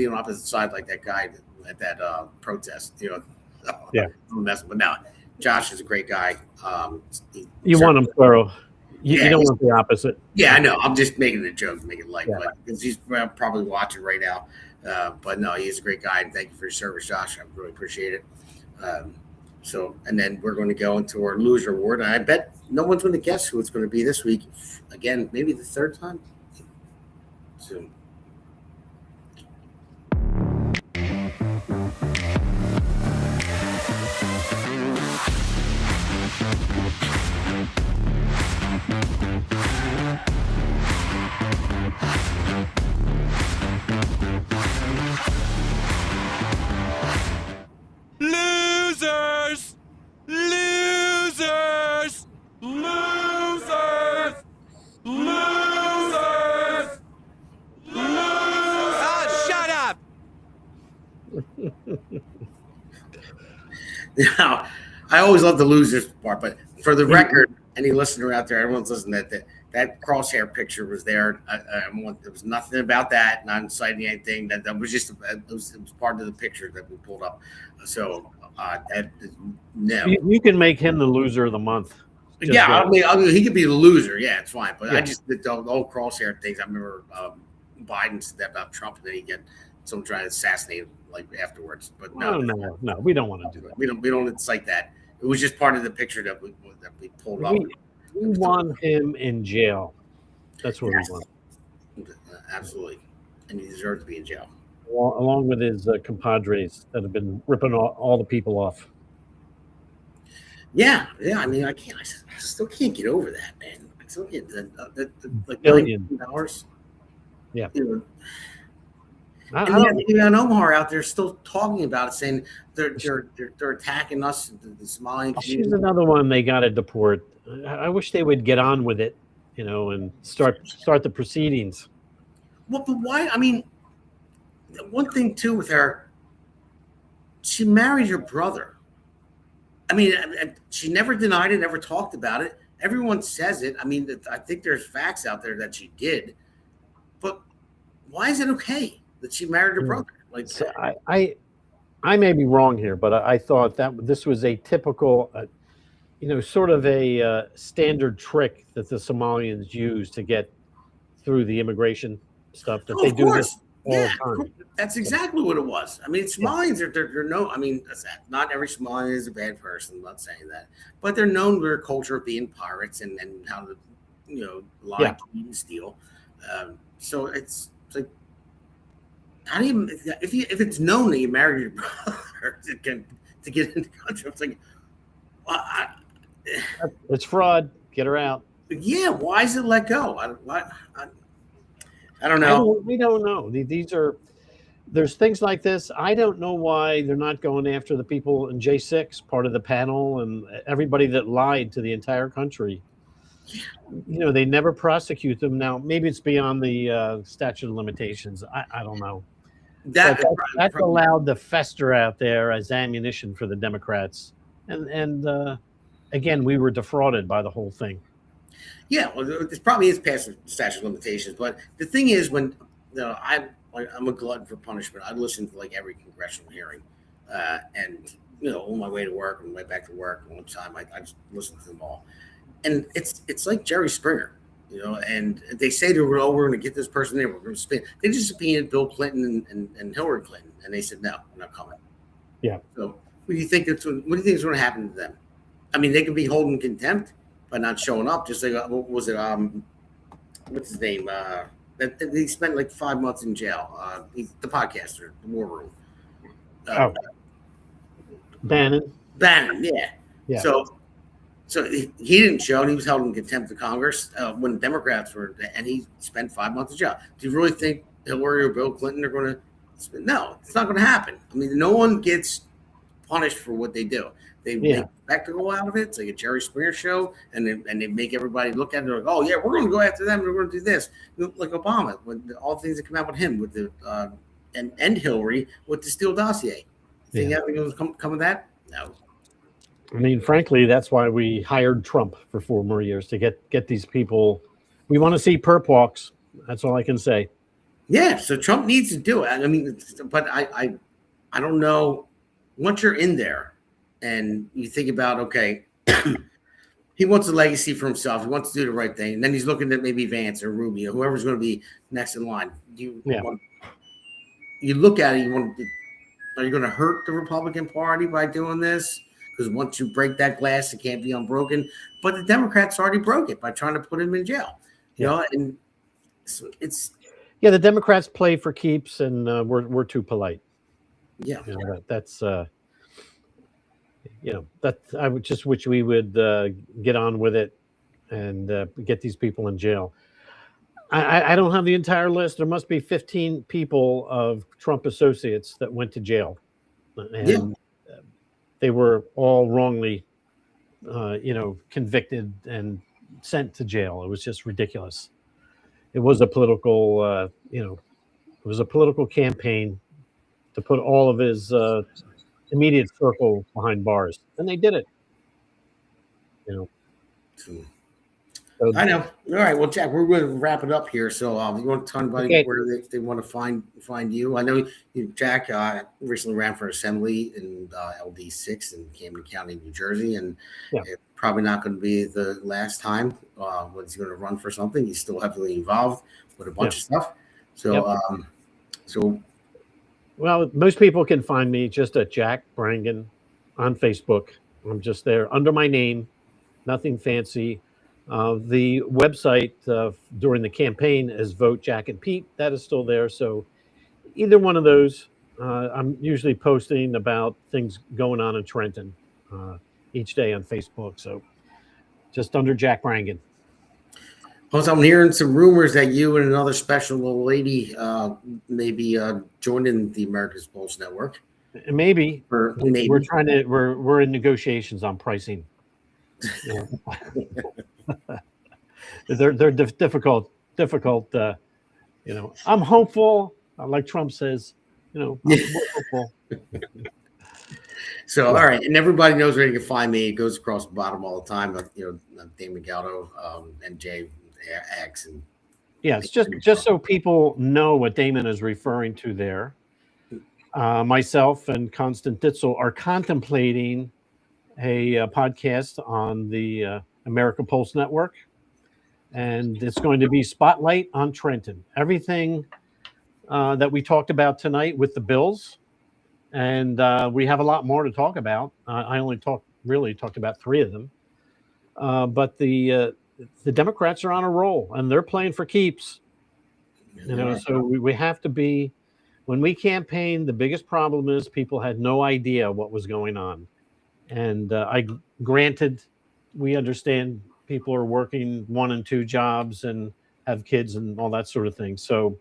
opposite side like that guy at that protest. Yeah. But no, Josh is a great guy. You want him thorough. You don't want the opposite. Yeah, I know. I'm just making it a joke, making it light, but because he's probably watching right now. But no, he's a great guy, and thank you for your service, Josh. I really appreciate it. And then we're going to go into our loser award. And I bet no one's going to guess who it's going to be this week. Again, maybe the third time. Soon. Losers! Losers! Losers! Losers! Losers! Oh, shut up! Now, I always love the losers part, but for the record, any listener out there, everyone's listening, that crosshair picture was there. There was nothing about that, not inciting anything. That was just it was part of the picture that we pulled up. So no, You can make him the loser of the month. I mean, he could be the loser. Yeah, it's fine. But I just the old crosshair things. I remember Biden said that about Trump, and then he get someone trying to assassinate him like afterwards. But no, we don't want to do that. We don't incite that. It was just part of the picture that we pulled up. We want him in jail. That's what we want. Absolutely. And he deserves to be in jail. Along with his compadres that have been ripping all the people off. Yeah. I mean, I still can't get over that, man. I still can't. Like $1 billion. Yeah. And Omar out there still talking about it, saying they're attacking us, the Somalian community. She's another one they got to deport. I wish they would get on with it, and start the proceedings. Well, but why? I mean, one thing too with her, she married your brother. I mean, she never denied it, never talked about it. Everyone says it. I mean, I think there's facts out there that she did, but why is it okay that she married her brother? Like, so I may be wrong here, but I thought that this was a typical, sort of a standard trick that the Somalians use to get through the immigration stuff. That they do this all the time. That's exactly what it was. I mean, Somalians they're no. I mean, not every Somalian is a bad person. I'm not saying that, but they're known for their culture of being pirates and how to, lie, cheat, and steal. So it's like, how do you if it's known that you married your brother to get into the country? It's like, well, it's fraud. Get her out. Yeah, why is it let go? I don't know. We don't know. There's things like this. I don't know why they're not going after the people in J6, part of the panel, and everybody that lied to the entire country. They never prosecute them. Now, maybe it's beyond the statute of limitations. I don't know. That's allowed to fester out there as ammunition for the Democrats. And again, we were defrauded by the whole thing. Yeah, well, this probably is past the statute of limitations. But the thing is, when I'm a glutton for punishment, I listen to like every congressional hearing, and on my way to work, on my way back to work, all the time, I just listen to them all. And it's like Jerry Springer, and they say to her, we're going to get this person there. We're going to spin. They just subpoenaed Bill Clinton and Hillary Clinton, and they said, no, we're not coming. Yeah. So what do you think is going to happen to them? I mean, they could be holding contempt by not showing up. Just like, what was it? What's his name? That he spent like 5 months in jail. He's the podcaster, the War Room. Bannon. Yeah. So he didn't show, and he was held in contempt of Congress when the Democrats were, and he spent 5 months in jail. Do you really think Hillary or Bill Clinton are going to No, it's not going to happen. I mean, no one gets punished for what they do. They make a spectacle out of it. It's like a Jerry Springer show, and they make everybody look at it like, oh yeah, we're going to go after them. We're going to do this. Like Obama, with all the things that come out with him, with the and Hillary with the Steele dossier. Think anything was come of that? No. I mean, frankly, that's why we hired Trump for 4 more years to get these people. We want to see perp walks. That's all I can say. Yeah, so Trump needs to do it. I mean, but I don't know. Once you're in there and you think about, okay, he wants a legacy for himself. He wants to do the right thing. And then he's looking at maybe Vance or Rubio, whoever's going to be next in line. You look at it, are you going to hurt the Republican Party by doing this? Because once you break that glass, it can't be unbroken. But the Democrats already broke it by trying to put him in jail. You know, and so it's. Yeah, the Democrats play for keeps, and we're too polite. Yeah, that's that I would just wish we would get on with it and get these people in jail. I don't have the entire list. There must be 15 people of Trump associates that went to jail, and they were all wrongly, convicted and sent to jail. It was just ridiculous. It was a political, it was a political campaign to put all of his immediate circle behind bars, and they did it. So, I know. All right, well, Jack, we're going to wrap it up here. So, you want to tell anybody where they want to find you? I know you, Jack, recently ran for assembly in LD 6 in Camden County, New Jersey, and it's probably not going to be the last time when he's going to run for something. He's still heavily involved with a bunch of stuff. So, well, most people can find me just at Jack Brangan on Facebook. I'm just there under my name, nothing fancy. The website during the campaign is Vote Jack and Pete. That is still there. So either one of those, I'm usually posting about things going on in Trenton each day on Facebook. So just under Jack Brangan. Plus, I'm hearing some rumors that you and another special little lady may be joining the America's Pulse Network. Maybe. We're trying to. We're in negotiations on pricing. They're difficult. I'm hopeful. Like Trump says, I'm hopeful. So, all right, and everybody knows where you can find me. It goes across the bottom all the time. Damon Galdo, NJ X, and it's just so people know what Damon is referring to there. Myself and Constant Ditzel are contemplating a podcast on the America Pulse Network, and it's going to be Spotlight on Trenton. Everything that we talked about tonight with the bills, and we have a lot more to talk about. I only talked about 3 of them, but the Democrats are on a roll, and they're playing for keeps. So we have to be. When we campaigned, the biggest problem is people had no idea what was going on. And granted, we understand people are working 1 and 2 jobs and have kids and all that sort of thing. So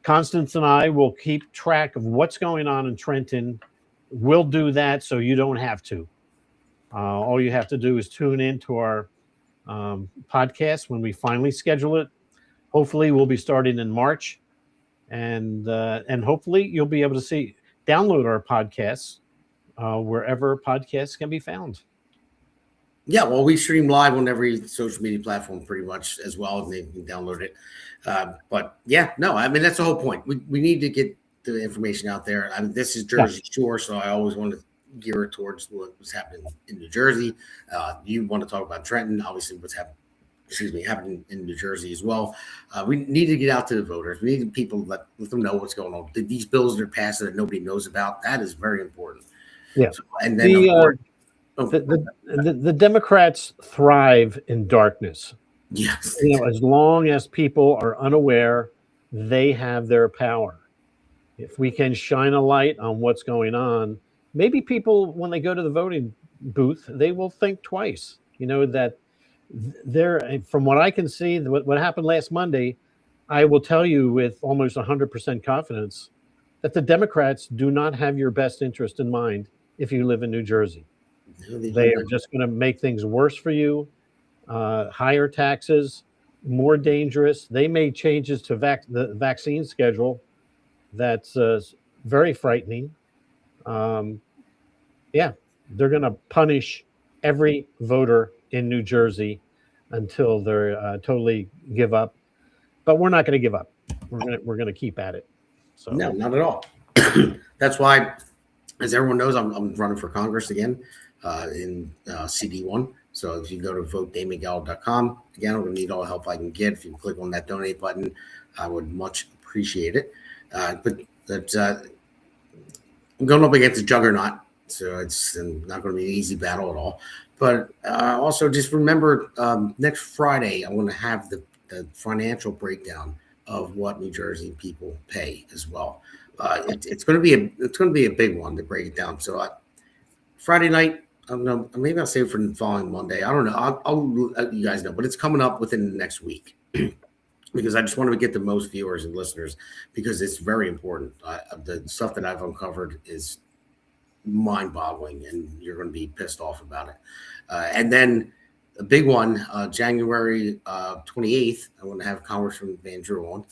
Constance and I will keep track of what's going on in Trenton. We'll do that so you don't have to. All you have to do is tune in to our podcast when we finally schedule it. Hopefully, we'll be starting in March. And hopefully you'll be able to download our podcasts wherever podcasts can be found. Yeah, well, we stream live on every social media platform pretty much as well, and they can download it. But yeah, no, I mean, that's the whole point. We need to get the information out there. I mean, this is Jersey Shore, so I always want to gear it towards what's happening in New Jersey. You want to talk about Trenton, obviously what's happening in New Jersey as well. We need to get out to the voters. We need people let them know what's going on. These bills that are passed that nobody knows about, that is very important. Yeah. So, and then the Democrats thrive in darkness. Yes. As long as people are unaware, they have their power. If we can shine a light on what's going on, maybe people, when they go to the voting booth, they will think twice. That from what I can see, what happened last Monday, I will tell you with almost 100% confidence that the Democrats do not have your best interest in mind if you live in New Jersey. They are just going to make things worse for you, higher taxes, more dangerous. They made changes to the vaccine schedule that's very frightening. Yeah, they're going to punish every voter in New Jersey until they're totally give up. But we're not going to give up. We're going to keep at it. So no, not at all. That's why, as everyone knows, I'm running for Congress again in CD1. So if you go to votedamongaldo.com, again, I'm going to need all the help I can get. If you can click on that donate button, I would much appreciate it. But I'm going up against a juggernaut, so it's not going to be an easy battle at all. But also just remember, next Friday, I want to have the financial breakdown of what New Jersey people pay as well. It's going to be a big one to break it down. So Friday night, I don't know, maybe I'll save it for the following Monday. I don't know. I'll let you guys know, but it's coming up within the next week because I just want to get the most viewers and listeners because it's very important. The stuff that I've uncovered is mind-boggling, and you're going to be pissed off about it. And then a big one, January 28th, I want to have Congressman Van Drew on.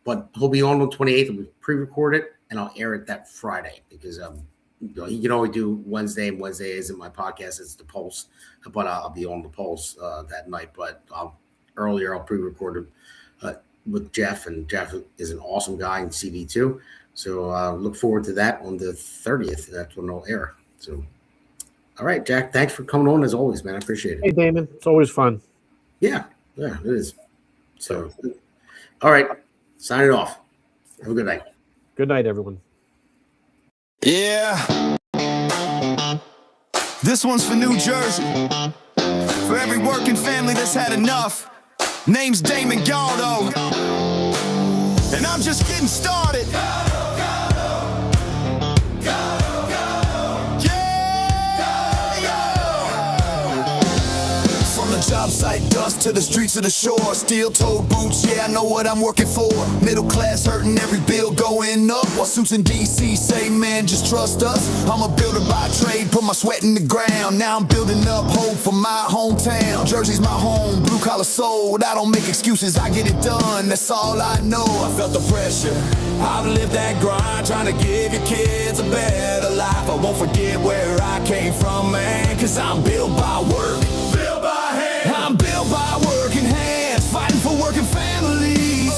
But he'll be on 28th. We'll pre-record it, and I'll air it that Friday because he can only do Wednesday, and Wednesday isn't my podcast. It's the Pulse. But I'll be on the Pulse that night. But I'll pre-record it with Jeff, and Jeff is an awesome guy in CD2. So look forward to that on the 30th. That's when it'll air. So, all right, Jack, thanks for coming on as always, man. I appreciate it. Hey, Damon, it's always fun. Yeah, it is. So, all right, signing off. Have a good night. Good night, everyone. Yeah. This one's for New Jersey. For every working family that's had enough. Name's Damon Galdo. And I'm just getting started. Job site dust to the streets of the shore. Steel-toed boots, yeah, I know what I'm working for. Middle class hurting, every bill going up. While suits in D.C. say, man, just trust us. I'm a builder by trade, put my sweat in the ground. Now I'm building up hope for my hometown. Jersey's my home, blue-collar soul. I don't make excuses, I get it done, that's all I know. I felt the pressure, I've lived that grind, trying to give your kids a better life. I won't forget where I came from, man, cause I'm built by work. I'm built by working hands, fighting for working families.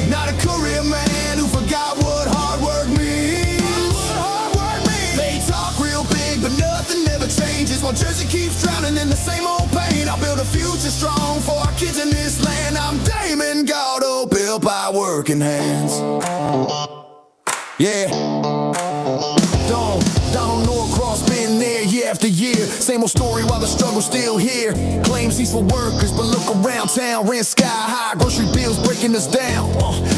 Not a career man who forgot what hard work means. They talk real big, but nothing ever changes. While Jersey keeps drowning in the same old pain, I'll build a future strong for our kids in this land. I'm Damon Galdo, built by working hands. Yeah. Donald Norcross been there year after year. Same old story while the struggle's still here. Claims he's for workers, but look around town. Rent sky high, grocery bills breaking us down.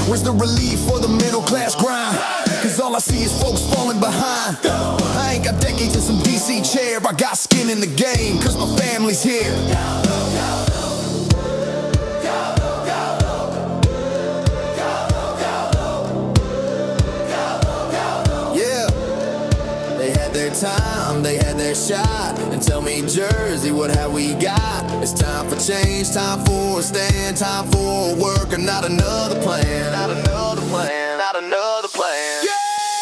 Where's the relief for the middle class grind? Cause all I see is folks falling behind. I ain't got decades in some DC chair. I got skin in the game, cause my family's here. Time, they had their shot, and tell me, Jersey, what have we got? It's time for change, time for a stand, time for a work, and not another plan, not another plan, not another plan. Yeah!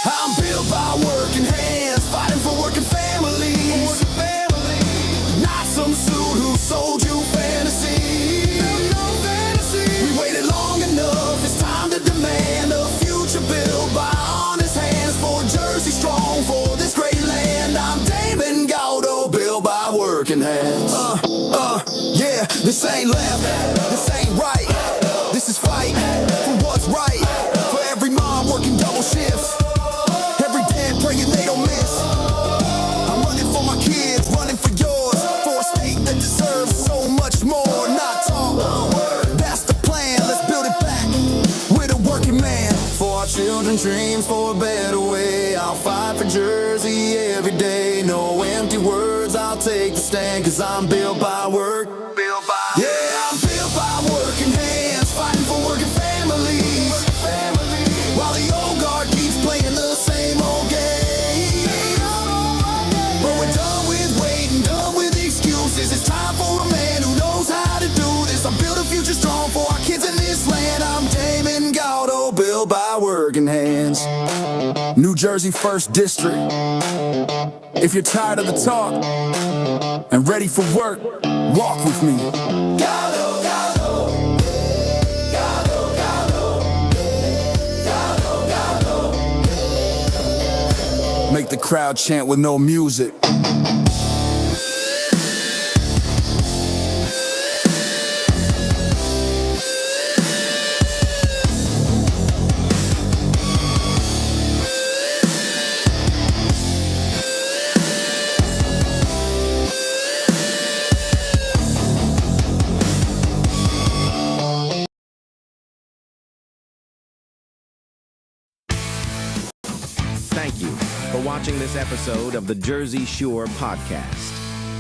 I'm built by working hands, fighting for working families. Not some suit who sold you fantasy. We waited long enough, it's time to demand a future built by honest hands for Jersey strong, for this great land. I'm Damon Galdo, built by working hands. Yeah, this ain't left, this ain't right. This is fight for what's right. For every mom working double shifts, every dad praying they don't miss. I'm running for my kids, running for yours, for a state that deserves so much more. Not talk, that's the plan. Let's build it back with a working man. For our children's dreams, for a better way. I'll fight for Jersey every day. No empty words, I'll take the stand. Cause I'm built by work. Yeah, I'm built by working hands, fighting for working families. While the old guard for our kids in this land. I'm Damon, Galdo, built by working hands. New Jersey 1st District. If you're tired of the talk and ready for work, walk with me. Galdo, Galdo. Galdo, Galdo. Galdo, Galdo. Make the crowd chant with no music. Thank you for watching this episode of the Jersey Shore podcast.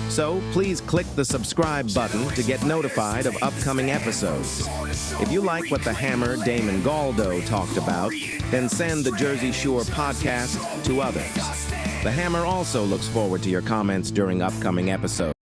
So please click the subscribe button to get notified of upcoming episodes. If you like what the hammer Damon Galdo talked about, then send the Jersey Shore podcast to others. The hammer also looks forward to your comments during upcoming episodes.